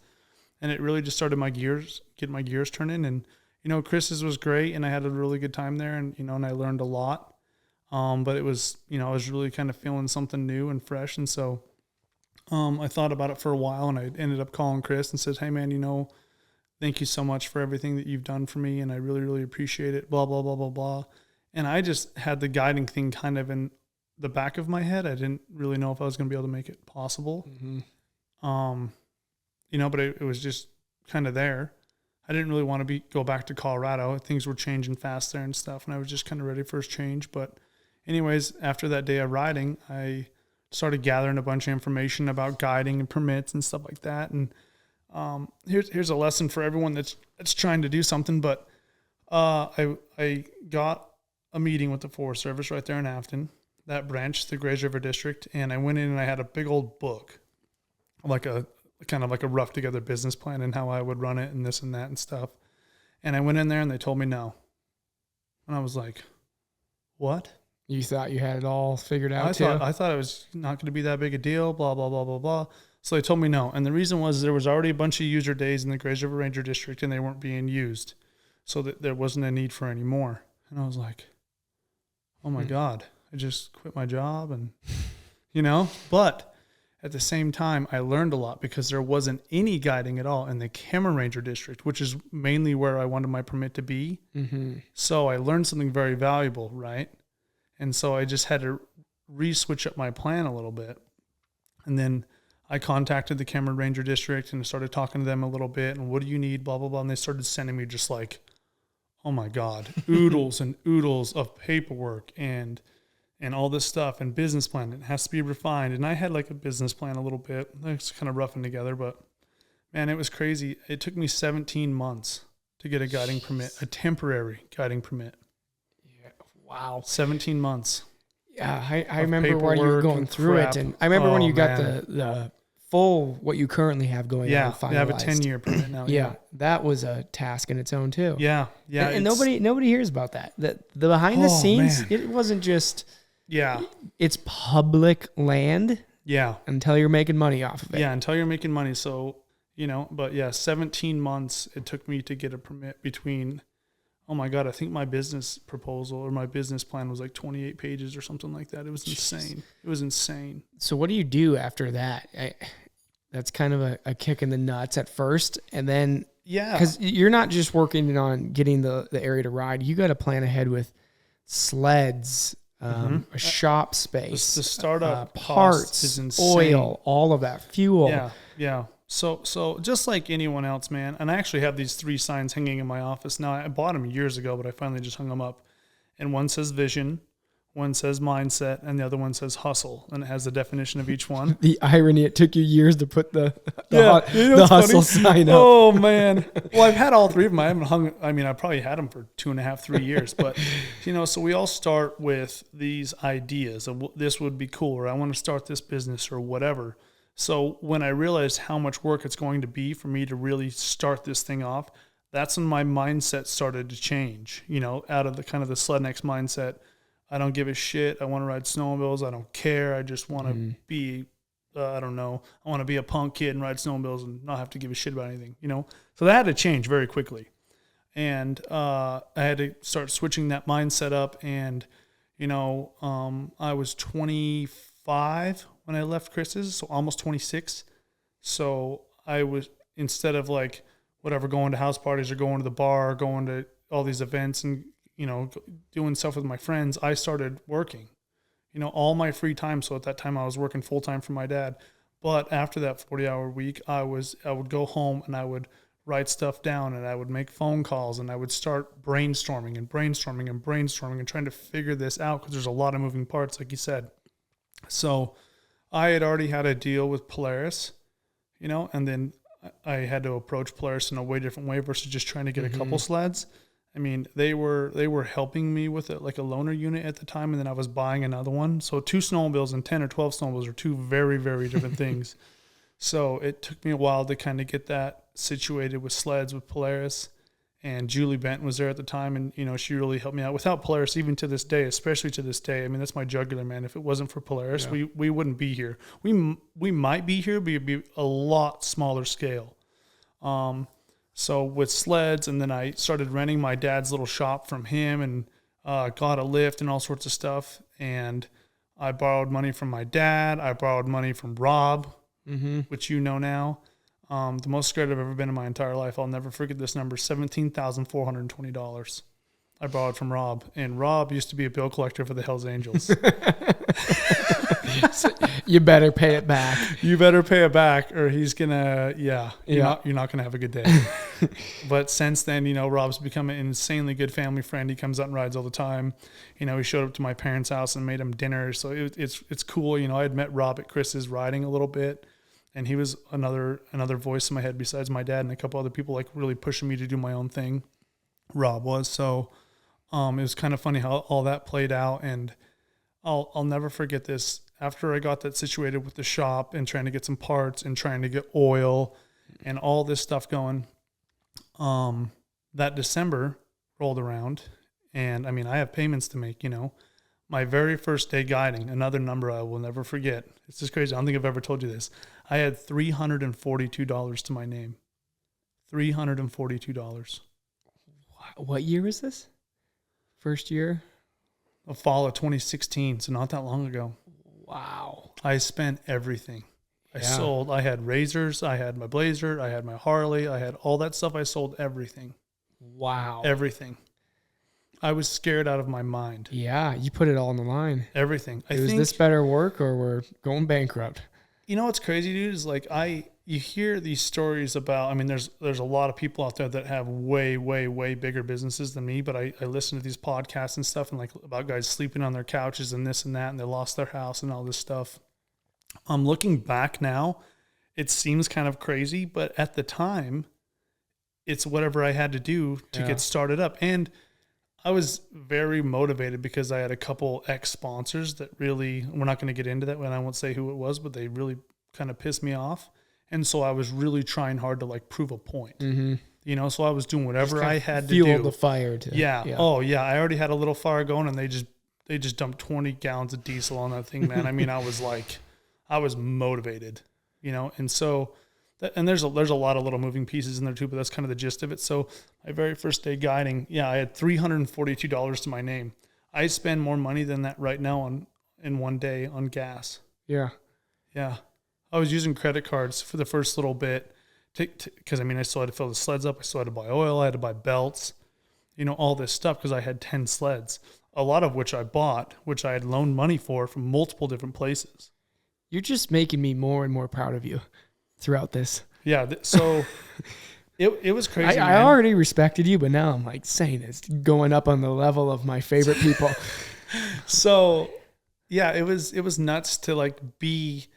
And it really just started getting my gears turning. And, you know, Chris's was great, and I had a really good time there, and, you know, and I learned a lot. But it was, you know, I was really kind of feeling something new and fresh. And so I thought about it for a while, and I ended up calling Chris and said, hey man, you know, thank you so much for everything that you've done for me, and I really, really appreciate it, blah, blah, blah, blah, blah. And I just had the guiding thing kind of in the back of my head. I didn't really know if I was going to be able to make it possible. You know, but it was just kind of there. I didn't really want to go back to Colorado. Things were changing fast there and stuff, and I was just kind of ready for a change. But anyways, after that day of riding, I started gathering a bunch of information about guiding and permits and stuff like that. And here's a lesson for everyone that's trying to do something. But I got a meeting with the Forest Service right there in Afton, that branch, the Grays River District, and I went in and I had a big old book, like a kind of like a rough together business plan and how I would run it and this and that and stuff. And I went in there and they told me no. And I was like, what? You thought you had it all figured out I thought it was not going to be that big a deal, blah, blah, blah, blah, blah. So they told me no. And the reason was there was already a bunch of user days in the Grays River Ranger District and they weren't being used. So that there wasn't a need for any more. And I was like, oh my God, I just quit my job and, you know, but at the same time, I learned a lot because there wasn't any guiding at all in the Cameron Ranger District, which is mainly where I wanted my permit to be. So I learned something very valuable, right? And so I just had to re-switch up my plan a little bit. And then I contacted the Cameron Ranger District and started talking to them a little bit. And what do you need, blah, blah, blah. And they started sending me just like, oh my God, oodles and oodles of paperwork and all this stuff and business plan. It has to be refined. And I had like a business plan a little bit. It's kind of roughing together, but man, it was crazy. It took me 17 months to get a guiding permit, a temporary guiding permit. Yeah. Wow. 17 months. Yeah. I remember while you were going through it. And I remember when you got the full, what you currently have going on finalized. Yeah, I have a 10-year permit now. Yeah. That was a task in its own too. Yeah. Yeah. And nobody hears about that. The behind the scenes, it wasn't just... Yeah. It's public land. Yeah. Until you're making money off of it. Yeah, until you're making money. So, you know, but yeah, 17 months it took me to get a permit between, oh my God, I think my business proposal or my business plan was like 28 pages or something like that. It was insane. It was insane. So what do you do after that? That's kind of a kick in the nuts at first. And then, because you're not just working on getting the area to ride. You got to plan ahead with sleds, a shop space, the startup parts, is insane. oil, all of that, fuel. Yeah. So just like anyone else, man, and I actually have these 3 signs hanging in my office now. I bought them years ago, but I finally just hung them up. And one says vision, one says mindset, and the other one says hustle, and it has the definition of each one. The irony, it took you years to put the hustle sign up. Oh, man. Well, I've had all 3 of them. I probably had them for 2.5, 3 years. But, so we all start with these ideas of this would be cool, or I want to start this business or whatever. So when I realized how much work it's going to be for me to really start this thing off, that's when my mindset started to change, out of the kind of the Slednex mindset. I don't give a shit. I want to ride snowmobiles. I don't care. I just want to be, I want to be a punk kid and ride snowmobiles and not have to give a shit about anything, So that had to change very quickly. And I had to start switching that mindset up. And, I was 25 when I left Chris's, so almost 26. So I was, instead of like whatever, going to house parties or going to the bar, or going to all these events and, doing stuff with my friends, I started working, all my free time. So at that time I was working full time for my dad. But after that 40-hour week, I would go home and I would write stuff down and I would make phone calls and I would start brainstorming and trying to figure this out, because there's a lot of moving parts, like you said. So I had already had a deal with Polaris, and then I had to approach Polaris in a way different way versus just trying to get a couple sleds. I mean, they were helping me with it, like a loaner unit at the time, and then I was buying another one. So 2 snowmobiles and 10 or 12 snowmobiles are 2 very, very different things. So it took me a while to kind of get that situated with sleds with Polaris. And Julie Benton was there at the time, and, she really helped me out. Without Polaris, even to this day, especially to this day, I mean, that's my jugular, man. If it wasn't for Polaris, we wouldn't be here. We might be here, but it'd be a lot smaller scale. So with sleds, and then I started renting my dad's little shop from him, and got a lift and all sorts of stuff. And I borrowed money from my dad. I borrowed money from Rob, which now. The most scared I've ever been in my entire life. I'll never forget this number, $17,420. I borrowed from Rob. And Rob used to be a bill collector for the Hells Angels. You better pay it back. You better pay it back, or he's going to, you're not going to have a good day. But since then, Rob's become an insanely good family friend. He comes out and rides all the time. He showed up to my parents' house and made them dinner. So it's cool. I had met Rob at Chris's riding a little bit. And he was another voice in my head besides my dad and a couple other people, like really pushing me to do my own thing. Rob was. So it was kind of funny how all that played out. And I'll never forget this. After I got that situated with the shop and trying to get some parts and trying to get oil and all this stuff going, that December rolled around. And I have payments to make, My very first day guiding, another number I will never forget. It's just crazy. I don't think I've ever told you this. I had $342 to my name. $342. What year was this? First year? The fall of 2016, so not that long ago. Wow. I spent everything. I had razors, I had my Blazer, I had my Harley, I had all that stuff. I sold everything. Wow. Everything. I was scared out of my mind. Yeah, you put it all on the line. Everything. Is this better work or we're going bankrupt? You know what's crazy, dude, is like you hear these stories about, there's a lot of people out there that have way, way, way bigger businesses than me, but I listen to these podcasts and stuff and like about guys sleeping on their couches and this and that, and they lost their house and all this stuff. I'm looking back now, it seems kind of crazy, but at the time, it's whatever I had to do to get started up. And I was very motivated because I had a couple ex-sponsors that really, we're not going to get into that, and I won't say who it was, but they really kind of pissed me off. And so I was really trying hard to like prove a point, so I was doing whatever I had to do. Fuel the fire. Oh yeah. I already had a little fire going, and they just dumped 20 gallons of diesel on that thing, man. I was motivated, and so, and there's a lot of little moving pieces in there too, but that's kind of the gist of it. So my very first day guiding, I had $342 to my name. I spend more money than that right now in one day on gas. Yeah. Yeah. I was using credit cards for the first little bit because I still had to fill the sleds up. I still had to buy oil. I had to buy belts, all this stuff because I had 10 sleds, a lot of which I bought, which I had loaned money for from multiple different places. You're just making me more and more proud of you throughout this. Yeah. So it was crazy. I already respected you, but now I'm like saying it's going up on the level of my favorite people. So yeah, it was nuts to like be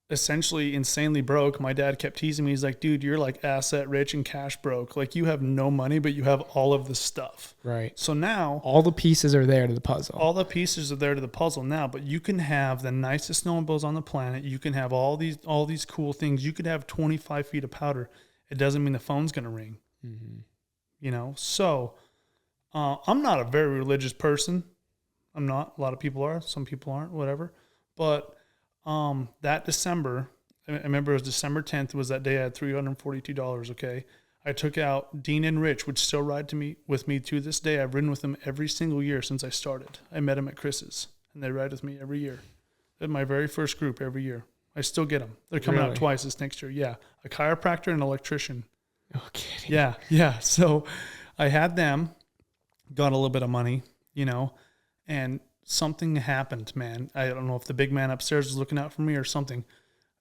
essentially insanely broke. My dad kept teasing me. He's like, dude, you're like asset rich and cash broke. Like you have no money, but you have all of the stuff. Right. So now all the pieces are there to the puzzle. All the pieces are there to the puzzle now, but you can have the nicest snowmobiles on the planet. You can have all these cool things. You could have 25 feet of powder. It doesn't mean the phone's going to ring. Mm-hmm. You know? So I'm not a very religious person. I'm not. A lot of people are. Some people aren't, whatever. But that December, I remember it was December 10th, was that day I had $342, okay? I took out Dean and Rich, which still ride with me to this day. I've ridden with them every single year since I started. I met them at Chris's, and they ride with me every year. They're my very first group every year. I still get them. They're coming out twice this next year. Yeah, a chiropractor and an electrician. Okay. Yeah. So I had them, got a little bit of money, you know, and something happened, man. I don't know if the big man upstairs was looking out for me or something.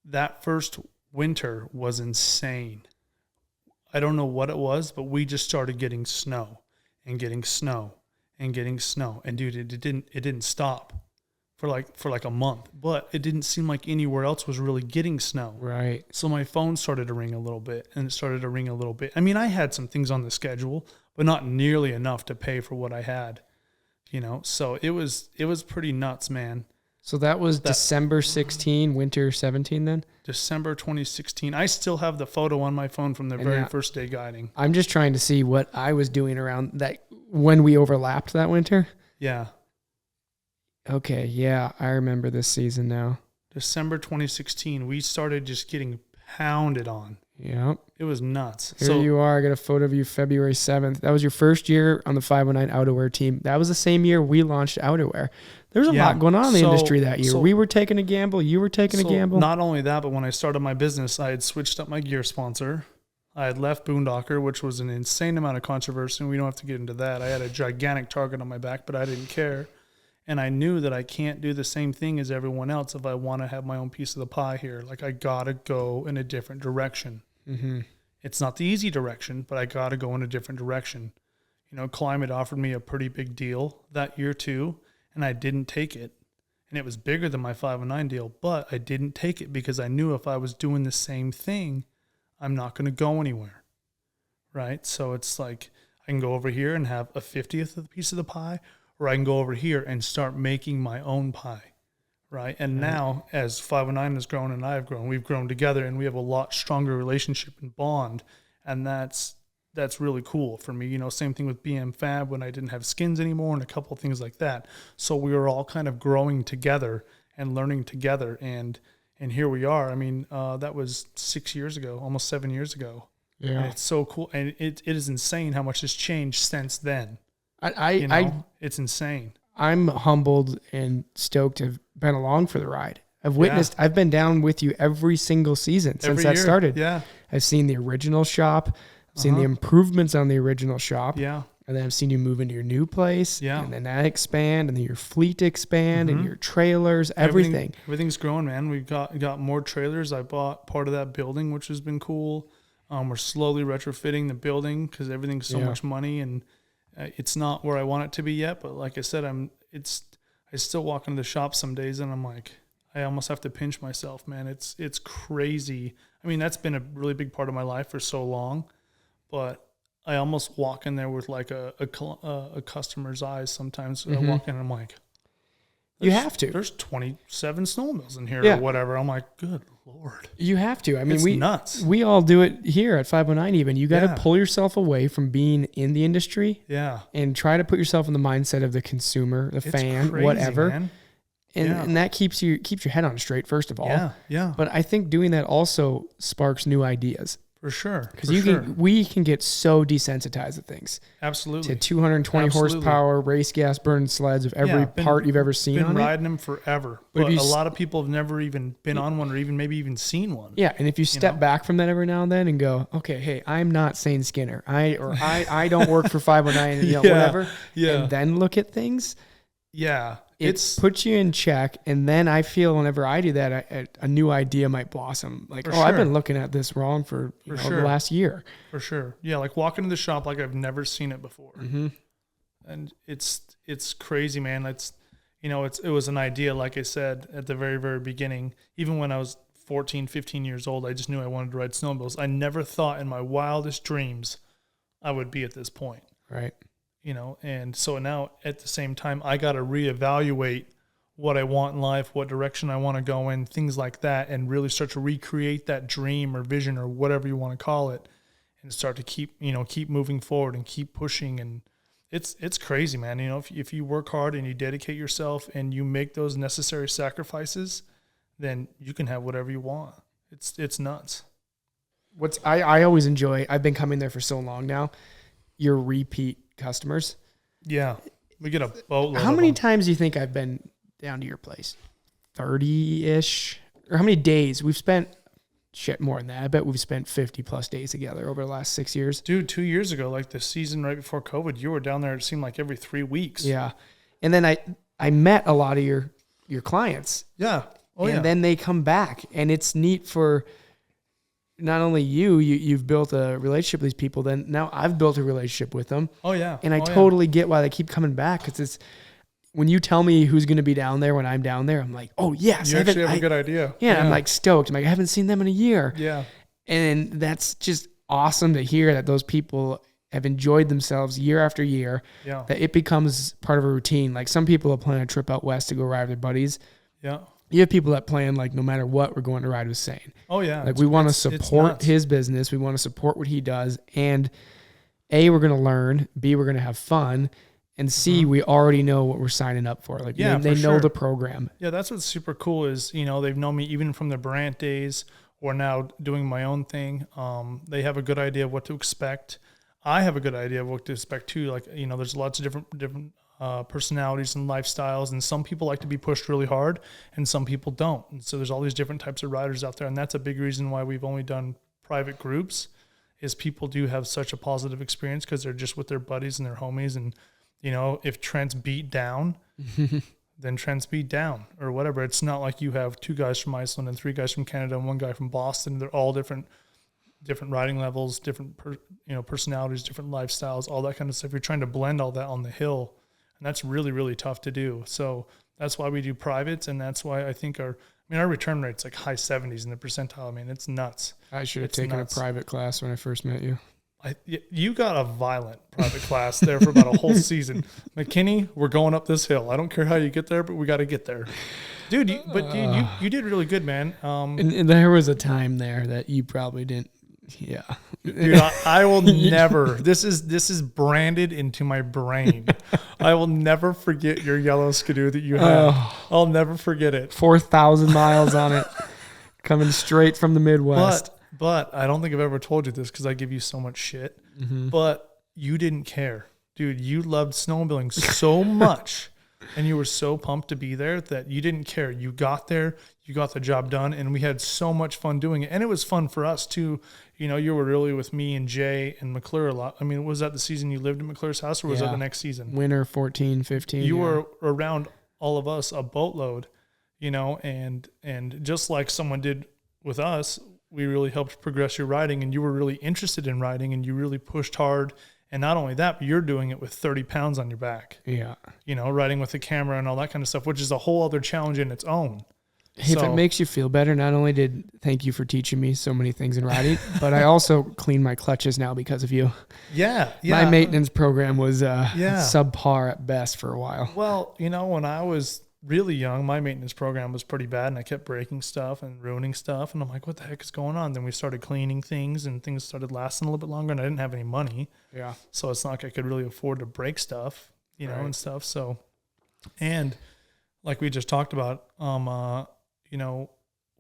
That first winter was insane. I don't know what it was, but we just started getting snow and getting snow and getting snow. And dude, it didn't stop for like a month, but it didn't seem like anywhere else was really getting snow. Right. So my phone started to ring a little bit, and it started to ring a little bit. I mean, I had some things on the schedule, but not nearly enough to pay for what I had, you know? So it was pretty nuts, man. So that was December 16, winter 17 then? December 2016. I still have the photo on my phone from the very first day guiding. I'm just trying to see what I was doing around that when we overlapped that winter. Yeah. Okay, yeah, I remember this season now. December 2016, we started just getting pounded on. Yep. It was nuts. Here you are. I got a photo of you February 7th. That was your first year on the 509 outerwear team. That was the same year we launched outerwear. There was a lot going on in the industry that year. We were taking a gamble. You were taking a gamble. Not only that, but when I started my business, I had switched up my gear sponsor. I had left Boondocker, which was an insane amount of controversy. We don't have to get into that. I had a gigantic target on my back, but I didn't care. And I knew that I can't do the same thing as everyone else if I want to have my own piece of the pie here. Like, I got to go in a different direction. Mm-hmm. It's not the easy direction, but I got to go in a different direction. You know, Climate offered me a pretty big deal that year too, and I didn't take it. And it was bigger than my 509 deal, but I didn't take it because I knew if I was doing the same thing, I'm not going to go anywhere. Right? So it's like I can go over here and have a 50th of the piece of the pie, or I can go over here and start making my own pie. Right. And now, as 509 has grown and I've grown, we've grown together and we have a lot stronger relationship and bond. And that's really cool for me. You know, same thing with BM Fab when I didn't have skins anymore and a couple of things like that. So we were all kind of growing together and learning together. And here we are. I mean, that was 6 years ago, almost 7 years ago. Yeah. And it's so cool. And it is insane how much has changed since then. It's insane. I'm humbled and stoked to have been along for the ride. I've been down with you every single season since that started. Yeah. I've seen the original shop. I've seen the improvements on the original shop. Yeah. And then I've seen you move into your new place. Yeah. And then that expand, and then your fleet expand, and your trailers, everything. Everything's growing, man. We've got more trailers. I bought part of that building, which has been cool. We're slowly retrofitting the building because everything's so much money, and it's not where I want it to be yet. But like I said, I still walk into the shop some days and I'm like, I almost have to pinch myself, man. It's crazy. I mean, that's been a really big part of my life for so long, but I almost walk in there with like a customer's eyes sometimes. I walk in and I'm like, you have to. There's 27 snowmobiles in here or whatever. I'm like, good Lord. You have to. I mean, it's nuts. We all do it here at 509 even. You got to pull yourself away from being in the industry. Yeah. And try to put yourself in the mindset of the consumer, the fan, crazy, whatever. Man. And that keeps your head on straight, first of all. Yeah. Yeah. But I think doing that also sparks new ideas. For sure. Because we can get so desensitized to things. Absolutely. To 220 horsepower race gas burning sleds of every part you've ever seen on it. Been riding them forever. But a lot of people have never even been on one or maybe even seen one. Yeah, and if you step back from that every now and then and go, okay, hey, I'm not Sahen Skinner. I don't work for 509 and whatever. Yeah. And then look at things, Yeah. It puts you in check. And then I feel whenever I do that, a new idea might blossom. Like, oh, sure. I've been looking at this wrong for the last year. For sure. Yeah. Like walk into the shop like I've never seen it before. Mm-hmm. And it's crazy, man. It was an idea, like I said, at the very, very beginning. Even when I was 14, 15 years old, I just knew I wanted to ride snowmobiles. I never thought in my wildest dreams I would be at this point. Right. And so now at the same time, I got to reevaluate what I want in life, what direction I want to go in, things like that, and really start to recreate that dream or vision or whatever you want to call it, and start to keep moving forward and keep pushing. And it's crazy, man. If you work hard and you dedicate yourself and you make those necessary sacrifices, then you can have whatever you want. It's nuts. I always enjoy, I've been coming there for so long now, your repeat customers. Yeah. We get a boatload. How many times do you think I've been down to your place? 30-ish? Or how many days? We've spent more than that. I bet we've spent 50 plus days together over the last 6 years. Dude, 2 years ago, like the season right before COVID, you were down there, it seemed like every 3 weeks. Yeah. And then I met a lot of your clients. Yeah. And then they come back, and it's neat for not only you've built a relationship with these people, then now I've built a relationship with them. Oh yeah. And I totally get why they keep coming back. Cause it's, when you tell me who's going to be down there when I'm down there, I'm like, oh yes. You actually have a good idea. Yeah. I'm like stoked. I'm like, I haven't seen them in a year. Yeah. And that's just awesome to hear that those people have enjoyed themselves year after year. Yeah. That it becomes part of a routine. Like some people will plan a trip out west to go ride with their buddies. Yeah. You have people that plan, like, no matter what, we're going to ride with Sahen. Oh, yeah. Like, we want to support his business. We want to support what he does. And A, we're going to learn. B, we're going to have fun. And C, we already know what we're signing up for. Like, they know the program. Yeah, that's what's super cool is, they've known me even from the Burandt days or now doing my own thing. They have a good idea of what to expect. I have a good idea of what to expect, too. Like, there's lots of different personalities and lifestyles, and some people like to be pushed really hard and some people don't. And so there's all these different types of riders out there, and that's a big reason why we've only done private groups, is people do have such a positive experience because they're just with their buddies and their homies. And if Trent's beat down then Trent's beat down or whatever. It's not like you have 2 guys from Iceland and 3 guys from Canada and 1 guy from Boston. They're all different riding levels, different personalities, different lifestyles, all that kind of stuff. You're trying to blend all that on the hill. And that's really, really tough to do. So that's why we do privates, and that's why I think our return rate's like high 70s in the percentile. I mean, it's nuts. I should have taken a private class when I first met you. You got a violent private class there for about a whole season. McKinney, we're going up this hill. I don't care how you get there, but we got to get there. Dude, you did really good, man. And there was a time there that you probably didn't. Yeah. Dude, I will never, this is branded into my brain. I will never forget your yellow Skidoo that you had. I'll never forget it. 4,000 miles on it, coming straight from the Midwest. But I don't think I've ever told you this because I give you so much shit. Mm-hmm. But you didn't care. Dude, you loved snowmobiling so much. And you were so pumped to be there that you didn't care. You got there, you got the job done, and we had so much fun doing it. And it was fun for us too. You were really with me and Jay and McClure a lot. I mean, was that the season you lived at McClure's house, or was that the next season? Winter 14, 15. You were around all of us a boatload, and just like someone did with us, we really helped progress your riding, and you were really interested in riding, and you really pushed hard. And not only that, but you're doing it with 30 pounds on your back. Yeah. Riding with the camera and all that kind of stuff, which is a whole other challenge in its own. If it makes you feel better, not only thank you for teaching me so many things in riding, but I also clean my clutches now because of you. Yeah. My maintenance program was subpar at best for a while. Well, when I was really young, my maintenance program was pretty bad, and I kept breaking stuff and ruining stuff. And I'm like, what the heck is going on? Then we started cleaning things, and things started lasting a little bit longer, and I didn't have any money. Yeah. So it's not like I could really afford to break stuff, and stuff. So, and like we just talked about,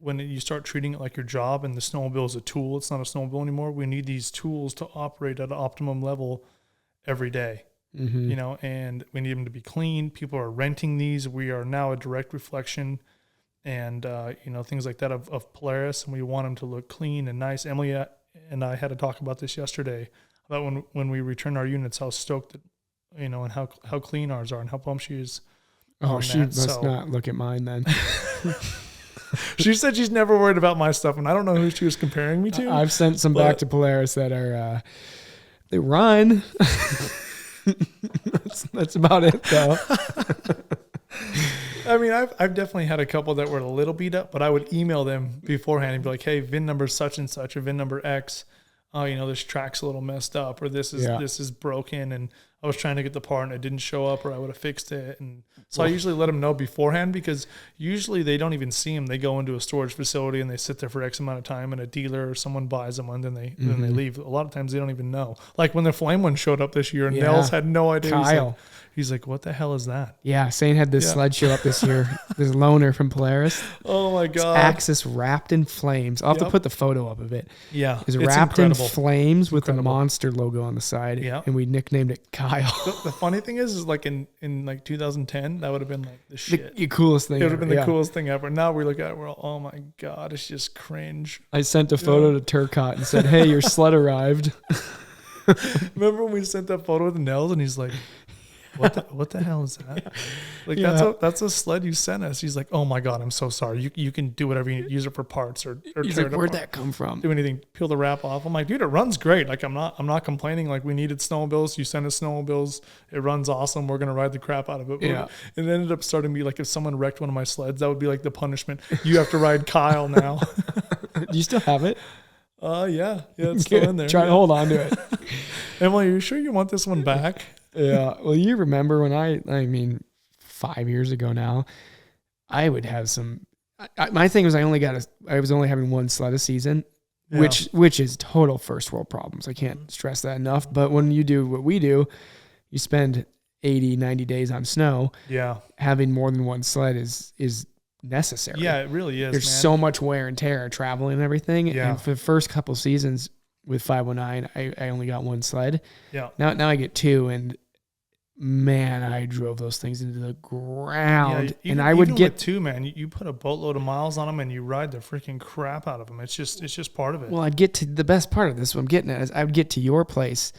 when you start treating it like your job and the snowmobile is a tool, it's not a snowmobile anymore. We need these tools to operate at an optimum level every day. Mm-hmm. And we need them to be clean. People are renting these. We are now a direct reflection and, things like that of Polaris, and we want them to look clean and nice. Emily and I had to talk about this yesterday about when we return our units, how stoked that, and how clean ours are and how pumped she is Oh, she must not look at mine then. She said she's never worried about my stuff, and I don't know who she was comparing me to. I've sent some back to Polaris that are, they run. That's about it, though. I mean, I've definitely had a couple that were a little beat up, but I would email them beforehand and be like, hey, VIN number such and such, or VIN number X. This track's a little messed up, or this is broken, and I was trying to get the part and it didn't show up, or I would have fixed it. And so I usually let them know beforehand, because usually they don't even see them. They go into a storage facility and they sit there for X amount of time, and a dealer or someone buys them, and then they leave. A lot of times they don't even know. Like when the Flame one showed up this year, and Nels had no idea. Kyle. He's like, what the hell is that? Yeah, Sahen had this sled show up this year. This loaner from Polaris. Oh my God. Axis wrapped in flames. I'll have to put the photo up of it. Yeah. It's wrapped in flames with a monster logo on the side. Yeah. And we nicknamed it Kyle. The funny thing is like in like 2010, that would have been like the shit. The coolest thing. It would have been the coolest thing ever. Now we look at it, we're all, oh my God, it's just cringe. I sent a photo to Turcotte and said, hey, your sled arrived. Remember when we sent that photo with Nels, and he's like, what the hell is that? Like that's a sled you sent us. He's like, oh my God, I'm so sorry. You can do whatever you need. Use it for parts or he's tear like, it where'd apart. that come from? Do anything, peel the wrap off. I'm like, dude, it runs great. Like I'm not complaining. Like we needed snowmobiles. You sent us snowmobiles. It runs awesome. We're gonna ride the crap out of it. Yeah. It ended up starting to be like, if someone wrecked one of my sleds, that would be like the punishment. You have to ride Kyle now. Do you still have it? Yeah, it's still in there. Try to hold on to it. Emily, are you sure you want this one back? Yeah. Well, you remember when I mean, 5 years ago now, I would have some. My thing was I was only having one sled a season, which is total first world problems. I can't stress that enough. But when you do what we do, you spend 80, 90 days on snow. Yeah. Having more than one sled is necessary. Yeah, it really is. There's so much wear and tear traveling and everything. Yeah. And for the first couple seasons with 509, I only got one sled. Yeah. Now I get two, and man, I drove those things into the ground. Yeah, and I would get two, man. You put a boatload of miles on them and you ride the freaking crap out of them. It's just part of it. Well, I'd get to the best part of this. What I'm getting at is I would get to your place.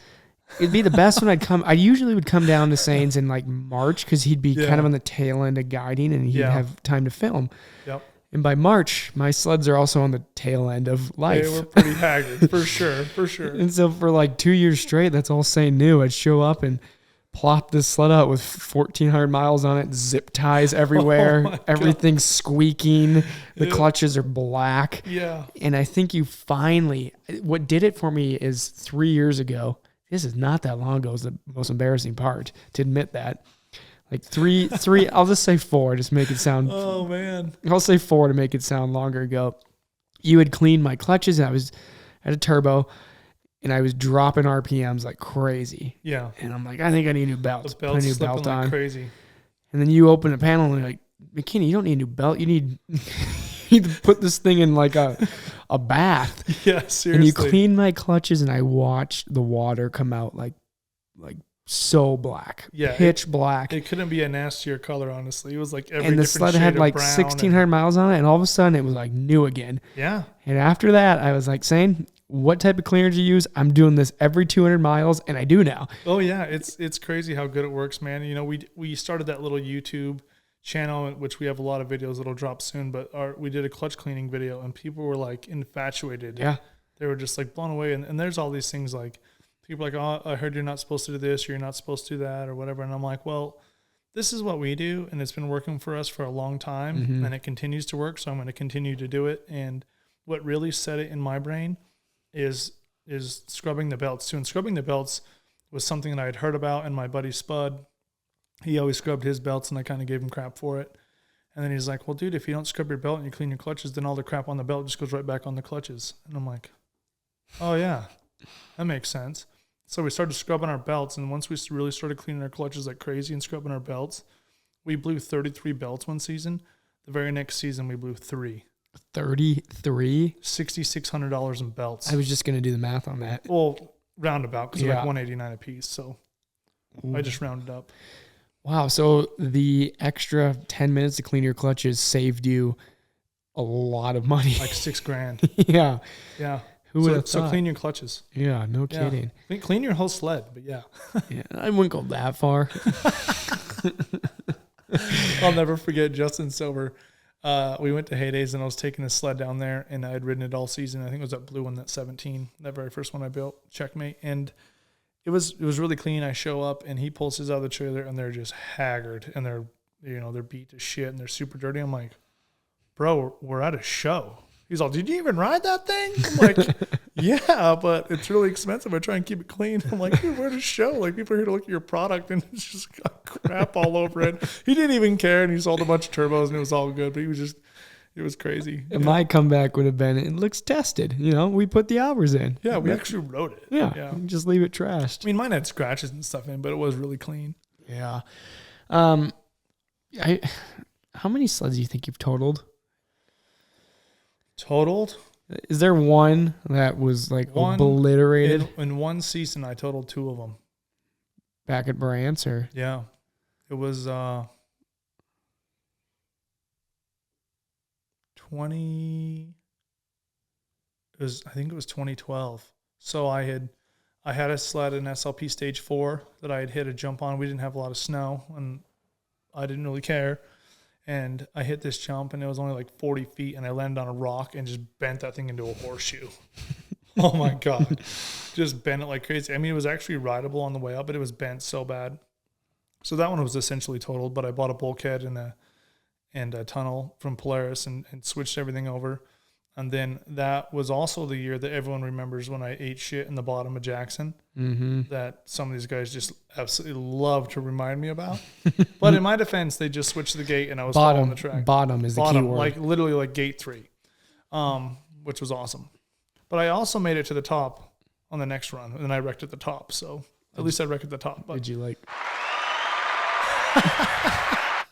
It'd be the best when I'd come. I usually would come down to Sahen's in like March, because he'd be kind of on the tail end of guiding and he'd have time to film. Yep. And by March, my sleds are also on the tail end of life. They were pretty haggard, for sure. And so for like 2 years straight, that's all Sahen knew. I'd show up and plop this sled out with 1,400 miles on it, zip ties everywhere, everything's squeaking, the clutches are black. Yeah. And I think what did it for me is 3 years ago, this is not that long ago, is the most embarrassing part to admit that. Like three, I'll just say 4, just make it sound. Oh man. I'll say 4 to make it sound longer ago. You had cleaned my clutches, and I had a turbo, and I was dropping RPMs like crazy. Yeah. And I'm like, I think I need a new belt. The belt's slipping like crazy. And then you open the panel and you're like, McKinney, you don't need a new belt. You need to put this thing in like a bath. Yeah, seriously. And you clean my clutches, and I watched the water come out like so black. Yeah. Pitch black. It couldn't be a nastier color, honestly. It was like every and the different sled had shade like of brown 1,600 miles on it, and all of a sudden it was like new again. Yeah. And after that, I was like, Sahen, what type of cleaner do you use? I'm doing this every 200 miles, and I do now. Oh yeah, it's crazy how good it works, man. You know, we started that little YouTube channel, which we have a lot of videos that'll drop soon, but we did a clutch cleaning video, and people were like infatuated. Yeah. They were just like blown away. And there's all these things like people are like, oh, I heard you're not supposed to do this, or you're not supposed to do that, or whatever. And I'm like, well, this is what we do, and it's been working for us for a long time, and it continues to work, so I'm going to continue to do it. And what really set it in my brain is scrubbing the belts too. And scrubbing the belts was something that I had heard about, and my buddy Spud, he always scrubbed his belts, and I kind of gave him crap for it. And then he's like, well, dude, if you don't scrub your belt and you clean your clutches, then all the crap on the belt just goes right back on the clutches. And I'm like, oh yeah, that makes sense. So we started scrubbing our belts, and once we really started cleaning our clutches like crazy and scrubbing our belts, we blew 33 belts one season. The very next season, we blew 3. 33? $6,600 in belts. I was just going to do the math on that. Well, roundabout, because they're like $189 a piece, so I just rounded up. Wow, so the extra 10 minutes to clean your clutches saved you a lot of money. Like $6,000. Yeah. Yeah. Who would have thought? So clean your clutches. Yeah, no kidding. Clean your whole sled, but yeah. Yeah, I wouldn't go that far. I'll never forget Justin Silver. We went to Heydays and I was taking a sled down there and I had ridden it all season. I think it was that blue one, that 17, that very first one I built, Checkmate. And it was really clean. I show up and he pulls his out of the trailer and they're just haggard and they're beat to shit and they're super dirty. I'm like, bro, we're at a show. He's all, did you even ride that thing? I'm like, yeah, but it's really expensive. I try and keep it clean. I'm like, dude, we're at a show. Like, people are here to look at your product, and it's just got crap all over it. He didn't even care, and he sold a bunch of turbos, and it was all good. But it was crazy. And my comeback would have been, it looks tested. We put the hours in. Yeah, we actually wrote it. Yeah. Just leave it trashed. I mean, mine had scratches and stuff in, but it was really clean. Yeah. How many sleds do you think you've totaled? Totaled? Is there one that was like obliterated? In one season, I totaled 2 of them. Back at Burant's, or? Yeah. It was 20. I think it was 2012. So I had a sled in SLP stage 4 that I had hit a jump on. We didn't have a lot of snow, and I didn't really care. And I hit this jump, and it was only like 40 feet, and I landed on a rock and just bent that thing into a horseshoe. Oh, my God. Just bent it like crazy. I mean, it was actually rideable on the way up, but it was bent so bad. So that one was essentially totaled, but I bought a bulkhead and a tunnel from Polaris and switched everything over. And then that was also the year that everyone remembers when I ate shit in the bottom of Jackson, that some of these guys just absolutely love to remind me about. But in my defense, they just switched the gate and I was following the track. Bottom is the key word. Like literally like gate 3, which was awesome. But I also made it to the top on the next run, and then I wrecked at the top. So at least I wrecked at the top. But. Did you like... I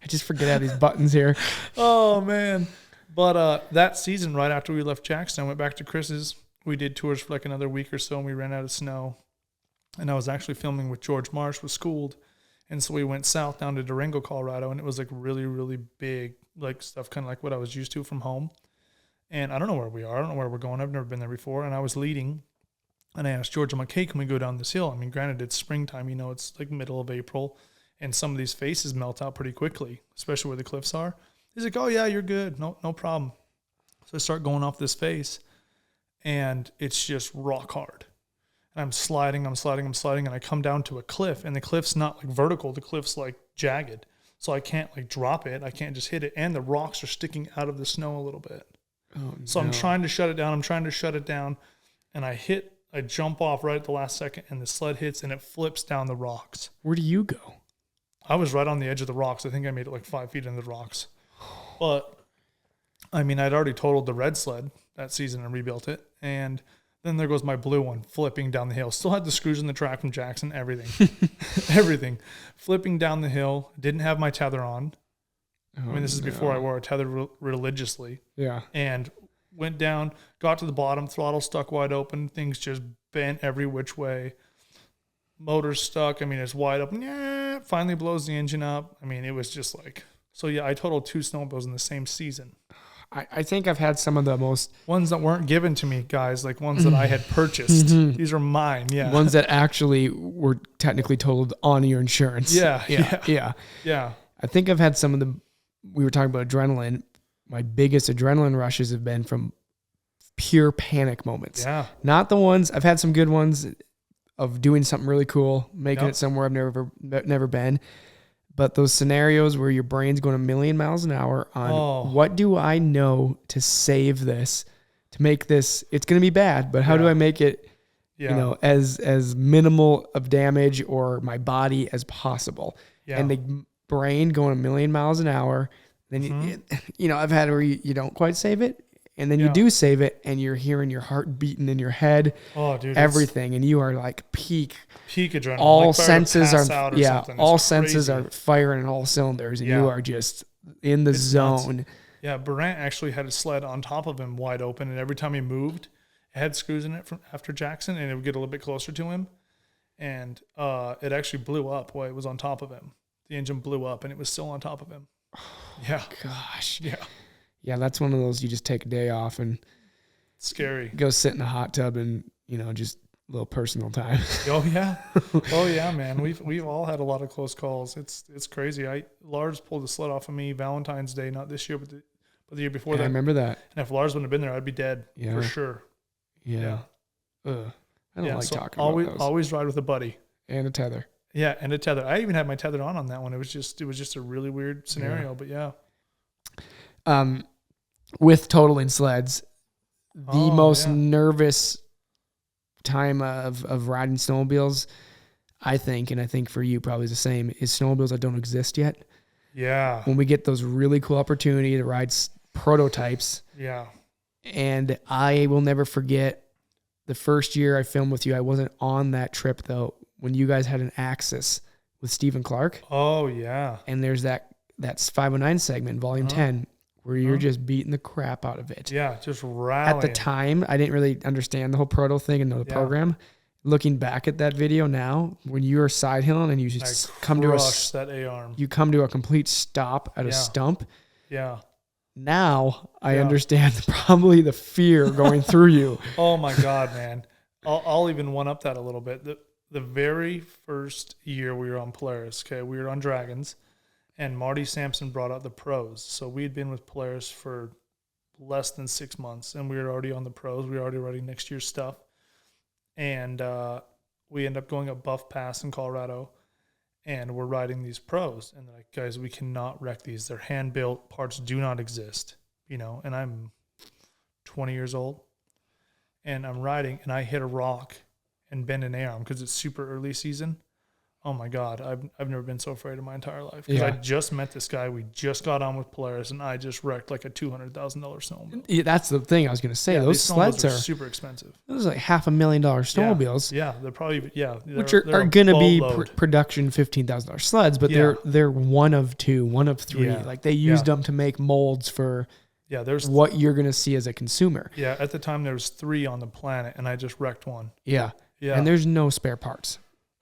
just forget how these buttons here. Oh, man. But that season, right after we left Jackson, I went back to Chris's. We did tours for like another week or so, and we ran out of snow. And I was actually filming with George Marsh with Schooled. And so we went south down to Durango, Colorado, and it was like really, really big, like stuff kind of like what I was used to from home. And I don't know where we are. I don't know where we're going. I've never been there before. And I was leading, and I asked George, I'm like, hey, can we go down this hill? I mean, granted, it's springtime. It's like middle of April, and some of these faces melt out pretty quickly, especially where the cliffs are. He's like, oh, yeah, you're good. No problem. So I start going off this face, and it's just rock hard. And I'm sliding, and I come down to a cliff, and the cliff's not like vertical. The cliff's like jagged. So I can't like drop it. I can't just hit it. And the rocks are sticking out of the snow a little bit. Oh, so no. I'm trying to shut it down. And I jump off right at the last second, and the sled hits, and it flips down the rocks. Where do you go? I was right on the edge of the rocks. I think I made it like 5 feet in the rocks. But, I mean, I'd already totaled the red sled that season and rebuilt it. And then there goes my blue one flipping down the hill. Still had the screws in the track from Jackson, everything. Everything. Flipping down the hill. Didn't have my tether on. I mean, this is before I wore a tether religiously. Yeah. And went down, got to the bottom, throttle stuck wide open. Things just bent every which way. Motor stuck. I mean, it's wide open. Yeah. Finally blows the engine up. I mean, it was just like... So, yeah, I totaled 2 snowmobiles in the same season. I think I've had some of the most... Ones that weren't given to me, guys, like ones that I had purchased. These are mine, yeah. Ones that actually were technically totaled on your insurance. Yeah. I think I've had some of the... We were talking about adrenaline. My biggest adrenaline rushes have been from pure panic moments. Yeah. Not the ones... I've had some good ones of doing something really cool, making it somewhere I've never been. But those scenarios where your brain's going a million miles an hour on what do I know to save this, to make this, it's going to be bad, but how do I make it, as minimal of damage or my body as possible? Yeah. And the brain going a million miles an hour, then, I've had where you don't quite save it. And then you do save it, and you're hearing your heart beating in your head, everything, and you are like peak adrenaline. All like senses are all it's senses crazy. Are firing in all cylinders, and you are just in the zone. Nuts. Yeah, Burandt actually had a sled on top of him wide open, and every time he moved, it had screws in it from after Jackson, and it would get a little bit closer to him, and it actually blew up while it was on top of him. The engine blew up, and it was still on top of him. Yeah. Gosh. Yeah. Yeah, that's one of those you just take a day off and scary. Go sit in the hot tub and, just little personal time. Oh yeah. Oh yeah, man. We've all had a lot of close calls. It's crazy. Lars pulled the sled off of me Valentine's Day, not this year, but the year before that. I remember that. And if Lars wouldn't have been there, I'd be dead for sure. Yeah. I don't like talking about those. Always ride with a buddy. And a tether. Yeah, and a tether. I even had my tether on that one. It was just a really weird scenario, but yeah. With totaling sleds, the most nervous time of riding snowmobiles, I think, and I think for you probably the same, is snowmobiles that don't exist yet. Yeah. When we get those really cool opportunity to ride prototypes. Yeah. And I will never forget the first year I filmed with you. I wasn't on that trip though, when you guys had an Axis with Stephen Clark. Oh yeah. And there's that's 509 segment, volume 10, where you're just beating the crap out of it. Yeah, just rallying. At the time, I didn't really understand the whole proto thing and know the program. Looking back at that video now, when you are side hilling and you just come to a complete stop at a stump. Yeah. Now I understand probably the fear going through you. Oh my God, man. I'll even one up that a little bit. The very first year we were on Polaris, we were on Dragons, and Marty Sampson brought out the pros. So we had been with Polaris for less than 6 months, and we were already on the pros. We were already writing next year's stuff. And we end up going up Buff Pass in Colorado, and we're riding these pros. And they're like, guys, we cannot wreck these. They're hand-built. Parts do not exist, and I'm 20 years old. And I'm riding, and I hit a rock and bend an arm because it's super early season. Oh my God, I've never been so afraid in my entire life. Because I just met this guy. We just got on with Polaris, and I just wrecked like a $200,000 snowmobile. Yeah, that's the thing I was going to say. Yeah, those sleds are super expensive. Those are like $500,000 snowmobiles. Yeah, they're probably which are going to be production $15,000 sleds, but they're one of two, one of three. Yeah. Like they used them to make molds for there's what you're going to see as a consumer. Yeah, at the time there was 3 on the planet, and I just wrecked one. Yeah, and there's no spare parts.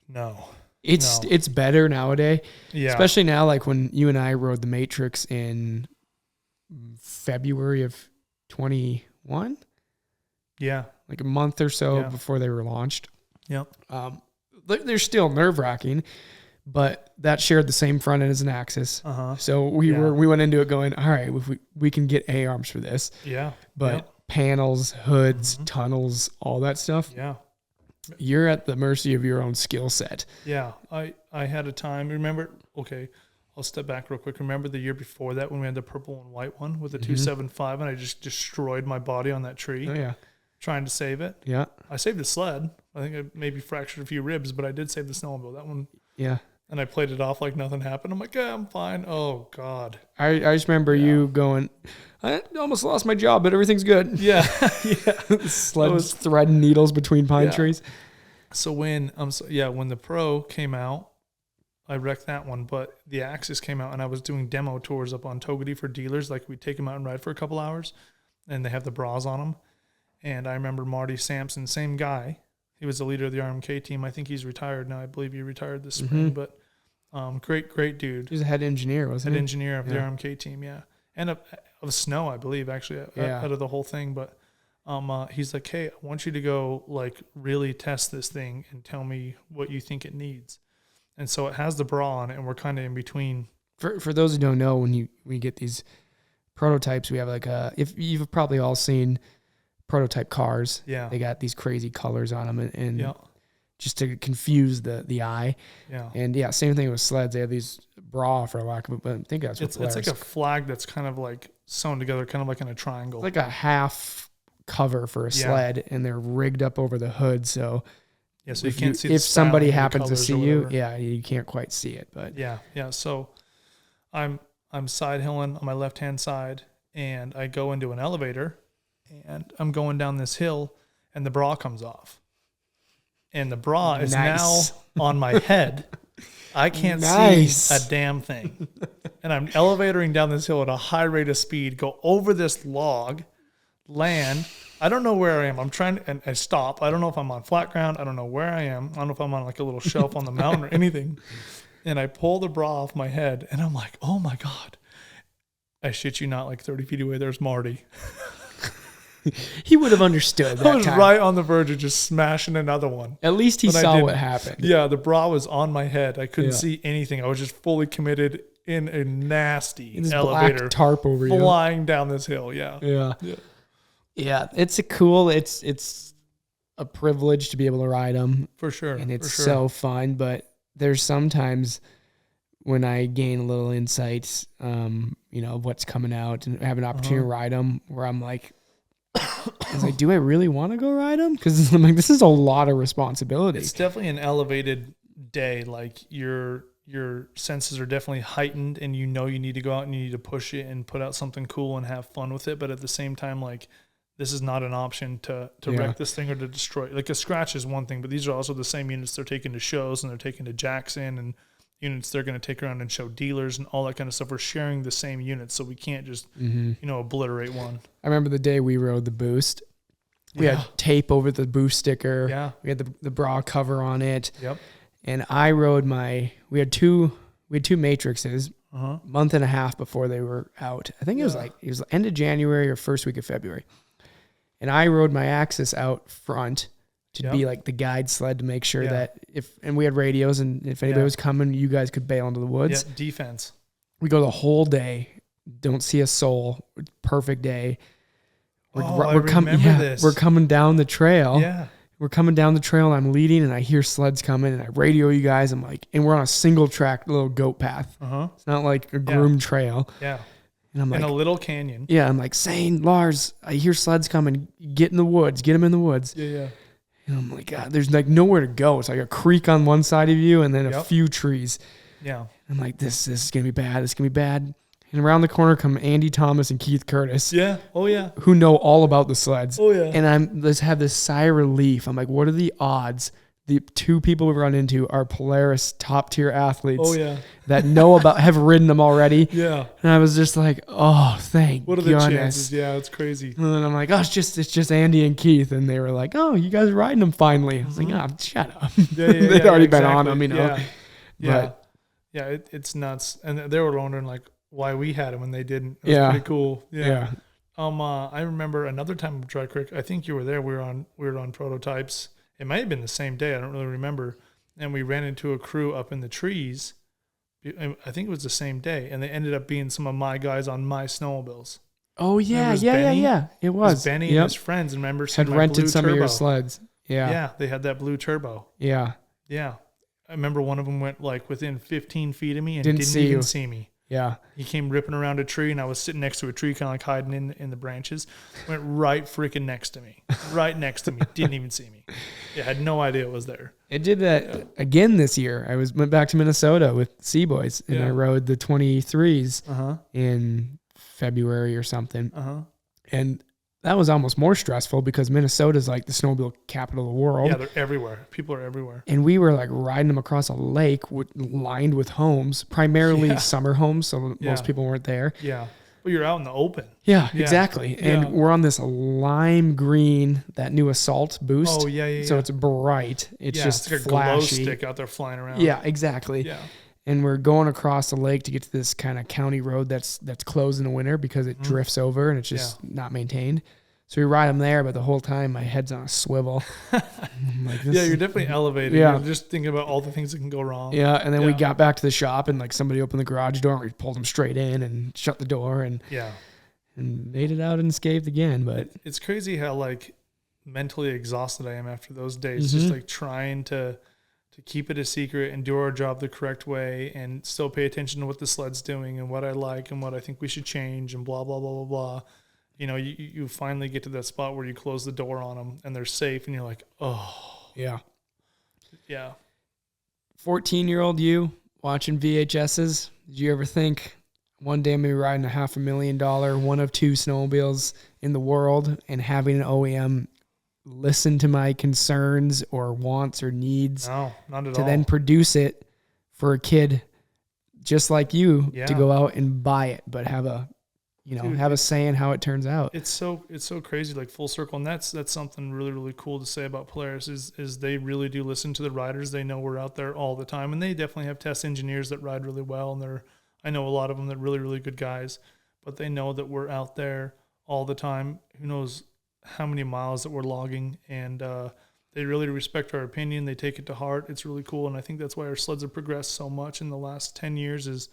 No. It's better nowadays. Yeah. Especially now, like when you and I rode the Matrix in February of 21. Yeah. Like a month or so before they were launched. Yep. They're still nerve-wracking, but that shared the same front end as an Axis. So we went into it going, all right, if we can get A-arms for this. Yeah. But panels, hoods, tunnels, all that stuff. Yeah. You're at the mercy of your own skill set. Yeah. I had a time, remember, I'll step back real quick. Remember the year before that when we had the purple and white one with the 275 and I just destroyed my body on that tree? Oh, yeah. Trying to save it. Yeah. I saved the sled. I think I maybe fractured a few ribs, but I did save the snowmobile. That one. Yeah. And I played it off like nothing happened. I'm like, yeah, I'm fine. Oh, God. I just remember you going, I almost lost my job, but everything's good. Yeah. Sleds threading needles between pine trees. So when the Pro came out, I wrecked that one, but the Axis came out and I was doing demo tours up on Togedy for dealers. Like we'd take them out and ride for a couple hours and they have the bras on them. And I remember Marty Sampson, same guy. He was the leader of the RMK team. I think he's retired now. I believe he retired this spring, but great dude. He was a head engineer, wasn't he? Head engineer of the RMK team, yeah. And of snow, I believe, actually, out of the whole thing. But he's like, hey, I want you to go like really test this thing and tell me what you think it needs. And so it has the bra on it, and we're kind of in between. For those who don't know, when we get these prototypes, we have like if you've probably all seen prototype cars. Yeah. They got these crazy colors on them and just to confuse the eye. Yeah. And same thing with sleds. They have these bra, for lack of it, but I think that's it's like a flag that's kind of like sewn together, kind of like in a triangle. It's like a half cover for a sled, and they're rigged up over the hood. So so you can't see if somebody happens to see you, you can't quite see it. But so I'm side hilling on my left hand side, and I go into an elevator, and I'm going down this hill, and the bra comes off, and the bra is now on my head. I can't see a damn thing, and I'm elevatoring down this hill at a high rate of speed, go over this log, land. I don't know where I am. I'm trying to, and I stop. I don't know if I'm on flat ground. I don't know where I am. I don't know if I'm on like a little shelf on the mountain or anything. And I pull the bra off my head, and I'm like, oh my God. I shit you not, like 30 feet away, there's Marty. He would have understood that I was time. right on the verge of just smashing another one. At least he saw what happened. Yeah, the bra was on my head. I couldn't see anything. I was just fully committed in a nasty elevator. Black tarp over you. Flying down this hill, Yeah, it's it's a privilege to be able to ride them. For sure. And it's so fun, but there's sometimes when I gain a little insights, of what's coming out and have an opportunity to ride them, where I'm like, do I really want to go ride them? Because I'm like, this is a lot of responsibility. It's definitely an elevated day. Like your senses are definitely heightened, and you need to go out and you need to push it and put out something cool and have fun with it. But at the same time, like, this is not an option to wreck this thing or to destroy it. Like, a scratch is one thing, but these are also the same units they're taking to shows and they're taking to Jackson and units they're going to take around and show dealers and all that kind of stuff. We're sharing the same units, so we can't just, obliterate one. I remember the day we rode the Boost. We had tape over the Boost sticker. Yeah. We had the bra cover on it. Yep. And I rode we had two Matrixes a month and a half before they were out. I think it was end of January or first week of February. And I rode my Axis out front to be like the guide sled to make sure that and we had radios, and if anybody was coming, you guys could bail into the woods. Yeah, defense. We go the whole day, don't see a soul. Perfect day. We're coming down the trail. Yeah. We're coming down the trail, and I'm leading, and I hear sleds coming, and I radio you guys. I'm like, and we're on a single track little goat path. It's not like a groomed trail. Yeah. And I'm like, in a little canyon. Yeah. I'm like, Sahen, Lars, I hear sleds coming. Get in the woods. Get them in the woods. Yeah. And I'm like, God, there's like nowhere to go. It's like a creek on one side of you and then a few trees. Yeah. I'm like, this is going to be bad. It's going to be bad. And around the corner come Andy Thomas and Keith Curtis. Yeah. Oh, yeah. Who know all about the sleds. Oh, yeah. And let's have this sigh of relief. I'm like, what are the odds? The two people we run into are Polaris top tier athletes. Oh, yeah. That have ridden them already. Yeah. And I was just like, oh, thank What are the chances? Yeah, it's crazy. And then I'm like, oh, it's just Andy and Keith. And they were like, oh, you guys are riding them finally. I was like, oh, shut up. They'd already been on them, Yeah. It's nuts. And they were wondering like why we had them and they didn't. It was pretty cool. Yeah. I remember another time Dry Creek. I think you were there. We were on prototypes. It might have been the same day. I don't really remember. And we ran into a crew up in the trees. I think it was the same day. And they ended up being some of my guys on my snowmobiles. Oh, yeah. Yeah. It was. Benny and his friends. And remember, had rented some of your sleds. Yeah. Yeah. They had that blue turbo. Yeah. Yeah. I remember one of them went like within 15 feet of me and didn't even see me. Yeah. He came ripping around a tree, and I was sitting next to a tree, kind of like hiding in the branches. Went right freaking next to me. Right next to me. Didn't even see me. Yeah, had no idea it was there. It did that again this year. I went back to Minnesota with Seaboys, and I rode the 23s in February or something. And that was almost more stressful because Minnesota's like the snowmobile capital of the world. Yeah, they're everywhere. People are everywhere. And we were like riding them across a lake lined with homes, primarily summer homes, so most people weren't there. Yeah. Well, you're out in the open. Yeah, exactly. And we're on this lime green, that new Assault Boost. Oh, yeah. So it's bright. It's just it's like flashy. A glow stick out there flying around. Yeah, exactly. Yeah. And we're going across the lake to get to this kind of county road that's closed in the winter because it drifts over and it's just not maintained. So we ride them there, but the whole time my head's on a swivel. Like, you're definitely elevated. Yeah. You're just thinking about all the things that can go wrong. Yeah, and then we got back to the shop and like somebody opened the garage door and we pulled them straight in and shut the door and made it out unscathed again. But it's crazy how like mentally exhausted I am after those days. Just like trying to keep it a secret and do our job the correct way and still pay attention to what the sled's doing and what I like and what I think we should change and blah, blah, blah, blah, blah. You know, you finally get to that spot where you close the door on them and they're safe and you're like, oh. Yeah. Yeah. 14-year-old you watching VHSs, did you ever think one day I'm going to be riding a $500,000, one of two snowmobiles in the world and having an OEM listen to my concerns or wants or needs no, not at all. Then produce it for a kid just like you to go out and buy it, but have a have a say in how it turns out. It's so crazy, like full circle. And that's something really, really cool to say about Polaris is they really do listen to the riders. They know we're out there all the time. And they definitely have test engineers that ride really well. And I know a lot of them that are really, really good guys, but they know that we're out there all the time. Who knows how many miles that we're logging, and they really respect our opinion. They take it to heart. It's really cool, and I think that's why our sleds have progressed so much in the last 10 years is,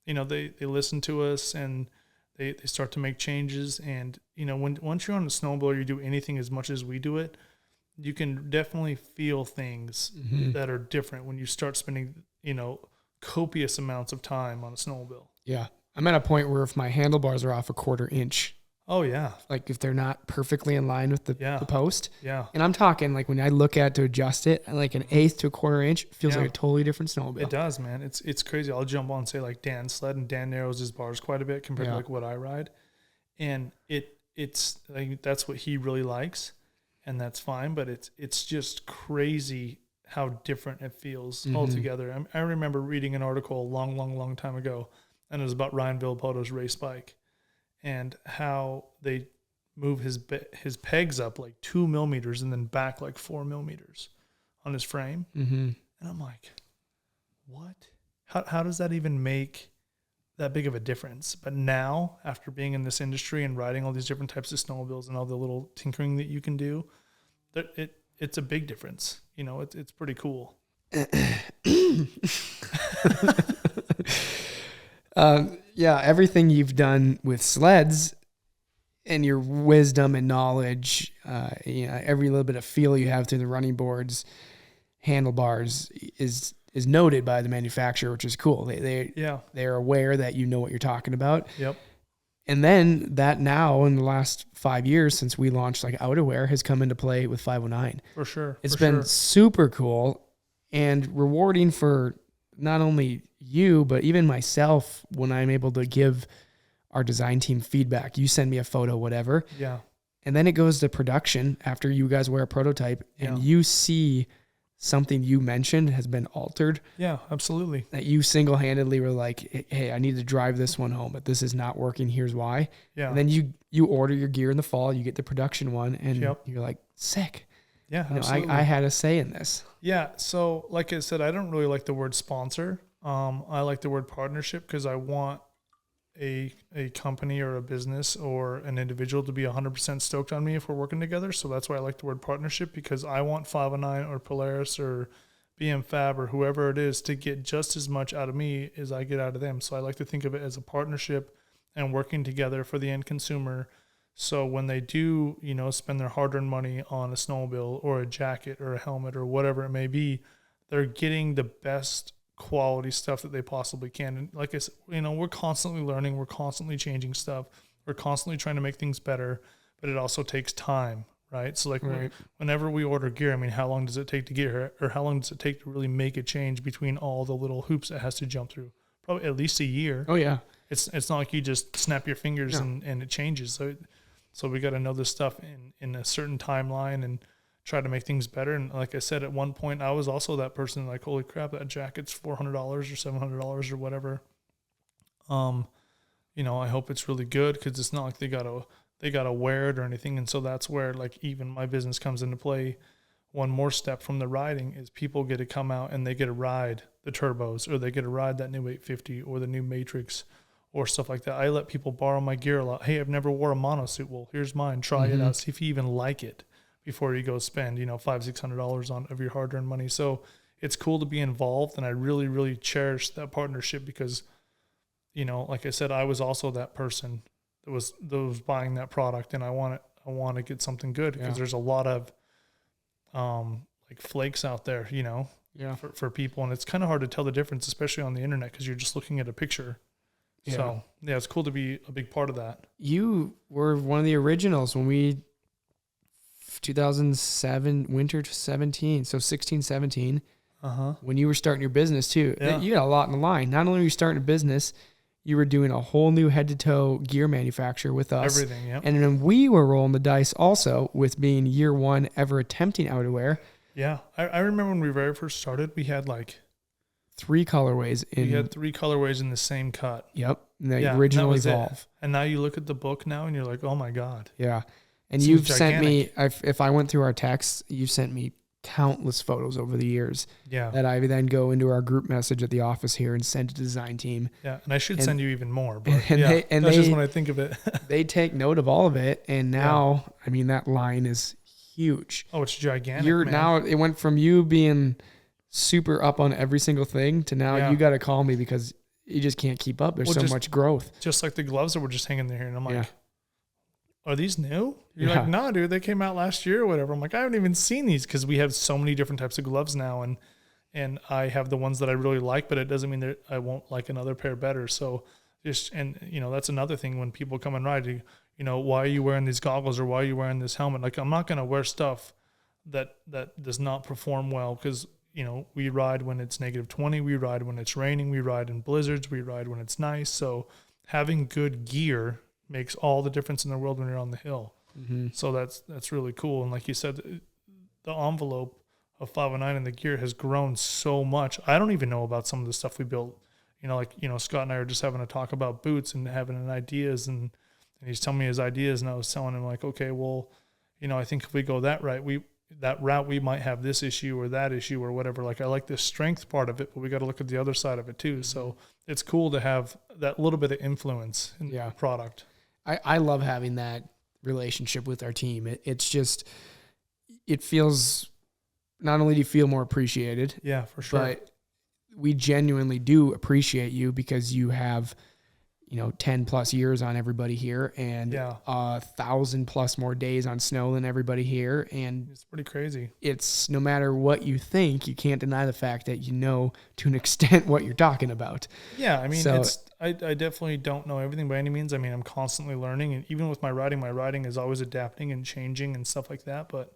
they listen to us, and they start to make changes. And, once you're on a snowmobile, you do anything as much as we do it, you can definitely feel things that are different when you start spending, copious amounts of time on a snowmobile. Yeah. I'm at a point where if my handlebars are off a 1/4 inch, oh yeah, like if they're not perfectly in line with the post, yeah, and I'm talking like when I look at to adjust it, like an 1/8 to a 1/4 inch feels like a totally different snowmobile. It does, man. It's crazy. I'll jump on, say, like Dan's sled, and Dan narrows his bars quite a bit compared to like what I ride, and it's like that's what he really likes, and that's fine. But it's just crazy how different it feels altogether. I remember reading an article a long time ago, and it was about Ryan Villopoto's race bike, and how they move his pegs up like 2 millimeters and then back like 4 millimeters on his frame. And I'm like, what? How does that even make that big of a difference? But now, after being in this industry and riding all these different types of snowmobiles and all the little tinkering that you can do, it's a big difference. It's pretty cool. Everything you've done with sleds and your wisdom and knowledge, every little bit of feel you have through the running boards, handlebars is noted by the manufacturer, which is cool. They're aware that you know what you're talking about. Yep. And then that now in the last 5 years since we launched like outerwear has come into play with 509. For sure. It's been super cool and rewarding for not only you, but even myself when I'm able to give our design team feedback. You send me a photo, whatever. Yeah. And then it goes to production after you guys wear a prototype and you see something you mentioned has been altered. Yeah, absolutely. That you single-handedly were like, hey, I need to drive this one home, but this is not working. Here's why. Yeah. And then you order your gear in the fall, you get the production one, and you're like, sick. Yeah, absolutely. I had a say in this. Yeah, so like I said, I don't really like the word sponsor. I like the word partnership because I want a company or a business or an individual to be 100% stoked on me if we're working together. So that's why I like the word partnership, because I want 509 or Polaris or BM Fab or whoever it is to get just as much out of me as I get out of them. So I like to think of it as a partnership and working together for the end consumer. So when they do, spend their hard-earned money on a snowmobile or a jacket or a helmet or whatever it may be, they're getting the best quality stuff that they possibly can. And like I said, we're constantly learning, we're constantly changing stuff, we're constantly trying to make things better, but it also takes time, right? So like whenever we order gear, how long does it take to get here, or how long does it take to really make a change between all the little hoops it has to jump through? Probably at least a year. Oh yeah. It's not like you just snap your fingers and it changes. So we got to know this stuff in a certain timeline and try to make things better. And like I said, at one point, I was also that person like, holy crap, that jacket's $400 or $700 or whatever. I hope it's really good, because it's not like they gotta wear it or anything. And so that's where like even my business comes into play. One more step from the riding is people get to come out and they get to ride the turbos, or they get to ride that new 850 or the new Matrix or stuff like that. I let people borrow my gear a lot. Hey, I've never wore a monosuit. Well, here's mine. Try it out. See if you even like it before you go spend, $500-$600 on of your hard-earned money. So it's cool to be involved, and I really, really cherish that partnership because, like I said, I was also that person that was buying that product, and I want to get something good, because there's a lot of like flakes out there, for people, and it's kind of hard to tell the difference, especially on the internet, because you're just looking at a picture. Yeah. So it's cool to be a big part of that. You were one of the originals when 2007 winter to 17, so 16, 17, when you were starting your business too. Yeah. You got a lot in the line. Not only were you starting a business, you were doing a whole new head to toe gear manufacturer with us. Everything, yeah. And then we were rolling the dice also with being year one ever attempting outerwear. Yeah. I remember when we very first started, we had like 3 colorways. We had 3 colorways in the same cut. Yep. And the original Evolve. And now you look at the book now and you're like, oh my God. Yeah. And you've sent me, if I went through our texts, you've sent me countless photos over the years. Yeah. That I then go into our group message at the office here and send to the design team. Yeah. And I should send you even more, but that's just when I think of it. They take note of all of it. And now, I mean, that line is huge. Oh, it's gigantic. Man. Now it went from you being super up on every single thing to now you got to call me because you just can't keep up. There's so much growth. Just like the gloves that were just hanging there. And I'm like, are these new? You're like, nah, dude, they came out last year or whatever. I'm like, I haven't even seen these because we have so many different types of gloves now. And I have the ones that I really like, but it doesn't mean that I won't like another pair better. So that's another thing when people come and ride, why are you wearing these goggles or why are you wearing this helmet? Like, I'm not going to wear stuff that does not perform well because, we ride when it's -20, we ride when it's raining, we ride in blizzards, we ride when it's nice. So having good gear makes all the difference in the world when you're on the hill. Mm-hmm. So that's really cool. And like you said, the envelope of 509 and the gear has grown so much. I don't even know about some of the stuff we built. Scott and I are just having a talk about boots and having an ideas, and he's telling me his ideas, and I was telling him like, okay, well, I think if we go that route, we might have this issue or that issue or whatever. Like, I like the strength part of it, but we got to look at the other side of it too. Mm-hmm. So it's cool to have that little bit of influence in the product. I love having that relationship with our team. It's just, it feels, not only do you feel more appreciated. Yeah, for sure. But we genuinely do appreciate you because you have, 10 plus years on everybody here and 1,000 plus more days on snow than everybody here. And it's pretty crazy. It's no matter what you think, you can't deny the fact that to an extent what you're talking about. Yeah. I mean, I definitely don't know everything by any means. I mean, I'm constantly learning, and even with my riding is always adapting and changing and stuff like that. But,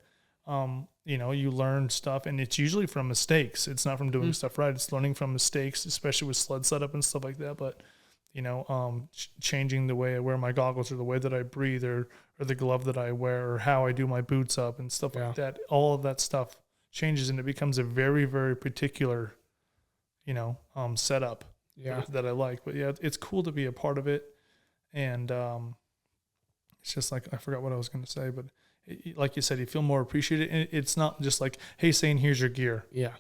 you learn stuff, and it's usually from mistakes. It's not from doing stuff right. It's learning from mistakes, especially with sled setup and stuff like that. But, changing the way I wear my goggles or the way that I breathe or the glove that I wear or how I do my boots up and stuff like that. All of that stuff changes, and it becomes a very, very particular, setup that I like. But it's cool to be a part of it. And it's just like, I forgot what I was going to say, but like you said, you feel more appreciated. And it's not just like, hey, Sahen, here's your gear. Yeah.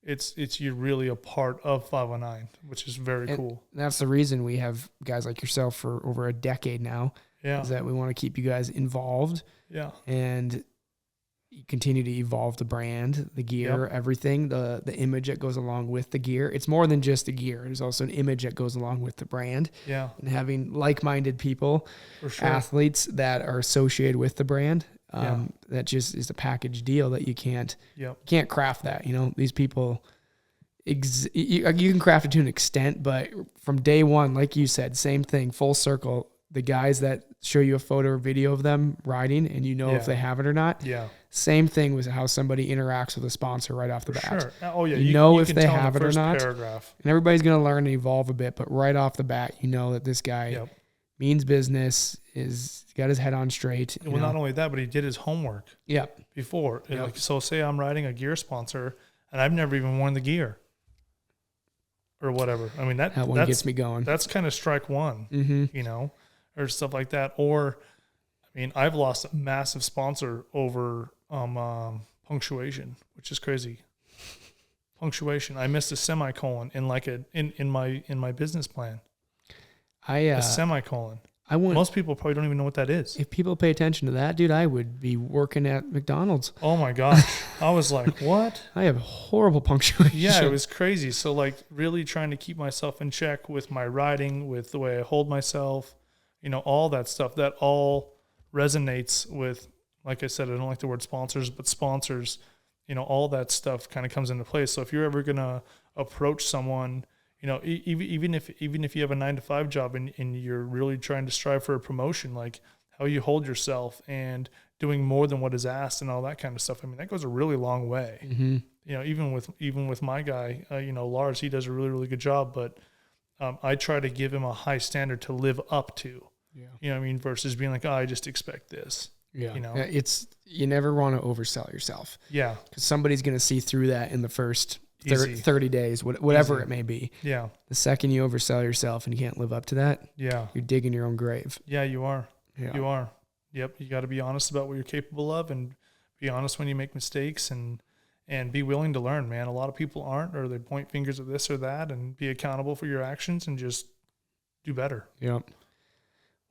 It's you're really a part of 509, which is very cool. That's the reason we have guys like yourself for over a decade now. Yeah. Is that we want to keep you guys involved. Yeah. And continue to evolve the brand, the gear, everything, the image that goes along with the gear. It's more than just the gear. There's also an image that goes along with the brand. Yeah. And having like-minded people, athletes that are associated with the brand. That just is a package deal that you can't craft that. These people, you can craft it to an extent, but from day one, like you said, same thing, full circle. The guys that show you a photo or video of them riding and if they have it or not. Yeah. Same thing with how somebody interacts with a sponsor right off the bat. Sure. Oh yeah. You if they have it or not. Paragraph. And everybody's going to learn and evolve a bit, but right off the bat, that this guy means business, is got his head on straight. Well, not only that, but he did his homework. Yeah. Before. Yep. Like, so say I'm riding a gear sponsor and I've never even worn the gear or whatever. I mean, that one gets me going. That's kind of strike one, or stuff like that. Or, I mean, I've lost a massive sponsor over punctuation, which is crazy. Punctuation. I missed a semicolon in in my business plan. A semicolon. Most people probably don't even know what that is. If people pay attention to that, dude, I would be working at McDonald's. Oh my gosh. I was like, what? I have horrible punctuation. Yeah, it was crazy. So like really trying to keep myself in check with my riding, with the way I hold myself, all that stuff, that all resonates with, like I said, I don't like the word sponsors, but sponsors, all that stuff kind of comes into place. So if you're ever going to approach someone, even if you have a 9-to-5 job and you're really trying to strive for a promotion, like how you hold yourself and doing more than what is asked and all that kind of stuff. I mean, that goes a really long way. Mm-hmm. Even with my guy, Lars, he does a really, really good job, but I try to give him a high standard to live up to. Yeah. Versus being like, I just expect this. Yeah. You never want to oversell yourself. Yeah. Because somebody's going to see through that in the first 30 days, whatever Easy. It may be. Yeah. The second you oversell yourself and you can't live up to that, you're digging your own grave. Yeah, you are. Yeah. You are. Yep. You got to be honest about what you're capable of and be honest when you make mistakes and and be willing to learn, man. A lot of people aren't, or they point fingers at this or that, and be accountable for your actions and just do better. Yep.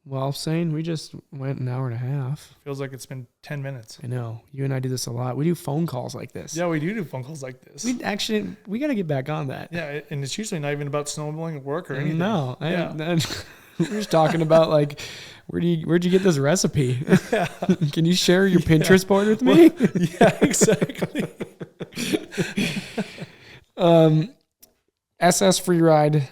Well, Sahen, we just went an hour and a half. Feels like it's been 10 minutes. I know. You and I do this a lot. We do phone calls like this. Yeah, we do phone calls like this. We got to get back on that. Yeah, and it's usually not even about snowmobiling at work or anything. No. We're just talking about, like, where'd you get this recipe? Yeah. Can you share your Pinterest board with me? Well, yeah, exactly. SS Freeride.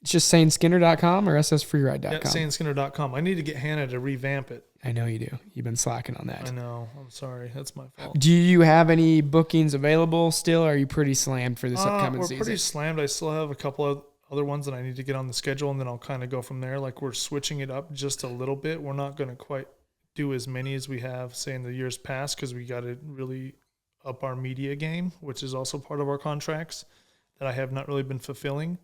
It's just SahenSkinner.com or SSFreeride.com? Yeah, SahenSkinner.com. I need to get Hannah to revamp it. I know you do. You've been slacking on that. I know. I'm sorry. That's my fault. Do you have any bookings available still? Or are you pretty slammed for this upcoming season? We're pretty slammed. I still have a couple of other ones that I need to get on the schedule, and then I'll kind of go from there. Like, we're switching it up just a little bit. We're not going to quite do as many as we have, say, in the years past, because we got to really up our media game, which is also part of our contracts that I have not really been fulfilling.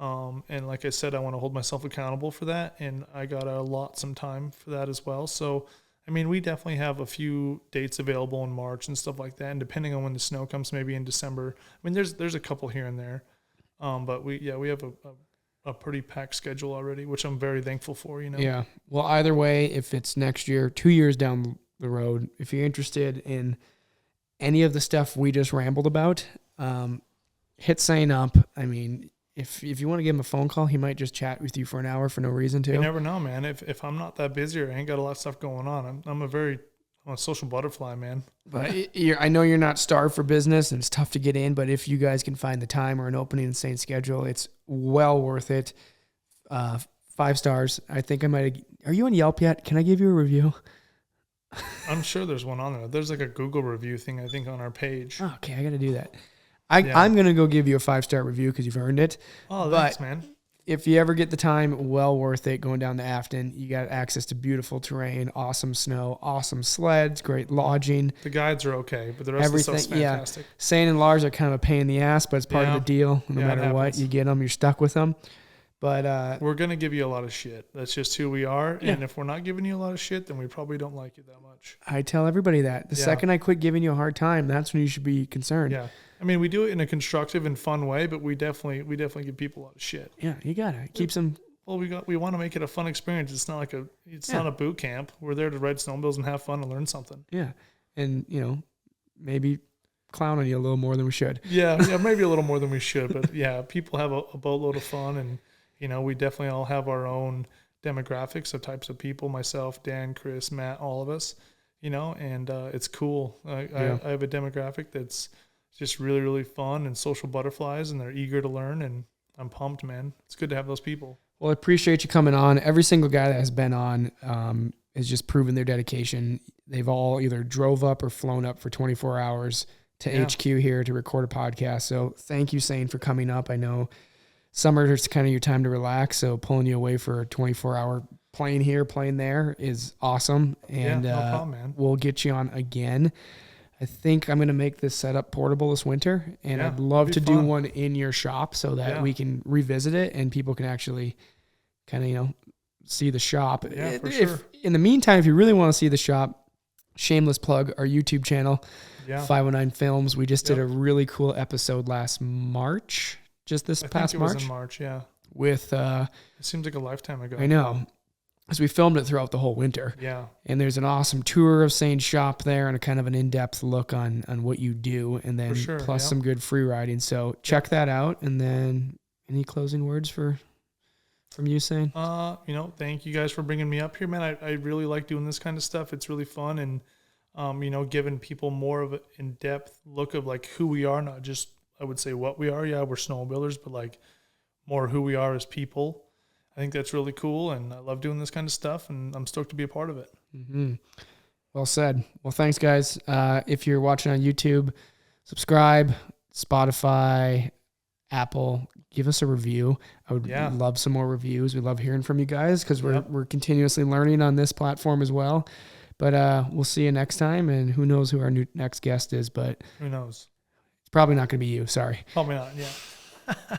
And like I said, I want to hold myself accountable for that, and I got to allot some time for that as well. So, I mean, we definitely have a few dates available in March and stuff like that, and depending on when the snow comes, maybe in December. I mean, there's a couple here and there. But we have a pretty packed schedule already, which I'm very thankful for, you know? Yeah. Well, either way, if it's next year, 2 years down the road, if you're interested in any of the stuff we just rambled about, hit Sahen up. I mean, if you want to give him a phone call, he might just chat with you for an hour for no reason to. You never know, man. If I'm not that busy or I ain't got a lot of stuff going on, I'm a social butterfly, man. But I know you're not starved for business and it's tough to get in, but if you guys can find the time or an opening in Sahen's schedule, it's well worth it. 5 stars. I think I might. Are you on Yelp yet? Can I give you a review? I'm sure there's one on there. There's like a Google review thing, I think, on our page. Oh, okay, I got to do that. I'm going to go give you a 5-star review because you've earned it. Oh, thanks, man. If you ever get the time, well worth it going down to Afton. You got access to beautiful terrain, awesome snow, awesome sleds, great lodging. The guides are okay, but the rest of the stuff's fantastic. Yeah. Sahen and Lars are kind of a pain in the ass, but it's part of the deal. No matter what, you get them, you're stuck with them. But we're going to give you a lot of shit. That's just who we are. Yeah. And if we're not giving you a lot of shit, then we probably don't like you that much. I tell everybody that. The second I quit giving you a hard time, that's when you should be concerned. Yeah. I mean, we do it in a constructive and fun way, but we definitely give people a lot of shit. Yeah, you got it. Keeps them. Well, we want to make it a fun experience. It's not like not a boot camp. We're there to ride snowmobiles and have fun and learn something. Yeah. And, maybe clown on you a little more than we should. Yeah, maybe a little more than we should. But yeah, people have a boatload of fun, and we definitely all have our own demographics of types of people. Myself, Dan, Chris, Matt, all of us. And it's cool. I have a demographic that's just really, really fun and social butterflies, and they're eager to learn, and I'm pumped, man. It's good to have those people. Well, I appreciate you coming on. Every single guy that has been on has just proven their dedication. They've all either drove up or flown up for 24 hours to HQ here to record a podcast. So thank you, Sahen, for coming up. I know summer is kind of your time to relax, so pulling you away for a 24-hour plane here, plane there is awesome. And no problem, man. We'll get you on again. I think I'm going to make this setup portable this winter, and I'd love to do one in your shop so that we can revisit it and people can actually kind of, see the shop. Yeah, for sure. In the meantime, if you really want to see the shop, shameless plug, our YouTube channel, 509 Films. We just did a really cool episode last March, just this past March. I think it was in March, yeah. With it seems like a lifetime ago. I know. Because we filmed it throughout the whole winter. Yeah. And there's an awesome tour of Sahen's shop there and a kind of an in-depth look on what you do, and then plus some good free riding. So check that out. And then any closing words from you, Sahen? Thank you guys for bringing me up here, man. I really like doing this kind of stuff. It's really fun, and giving people more of an in-depth look of like who we are, not just, I would say, what we are. Yeah, we're snowmobilers, but like more who we are as people. I think that's really cool, and I love doing this kind of stuff, and I'm stoked to be a part of it. Mm-hmm. Well said. Well, thanks, guys. If you're watching on YouTube, subscribe, Spotify, Apple, give us a review. I would love some more reviews. We love hearing from you guys because we're continuously learning on this platform as well. But we'll see you next time, and who knows who our next guest is, but who knows? It's probably not going to be you. Sorry. Probably not, yeah.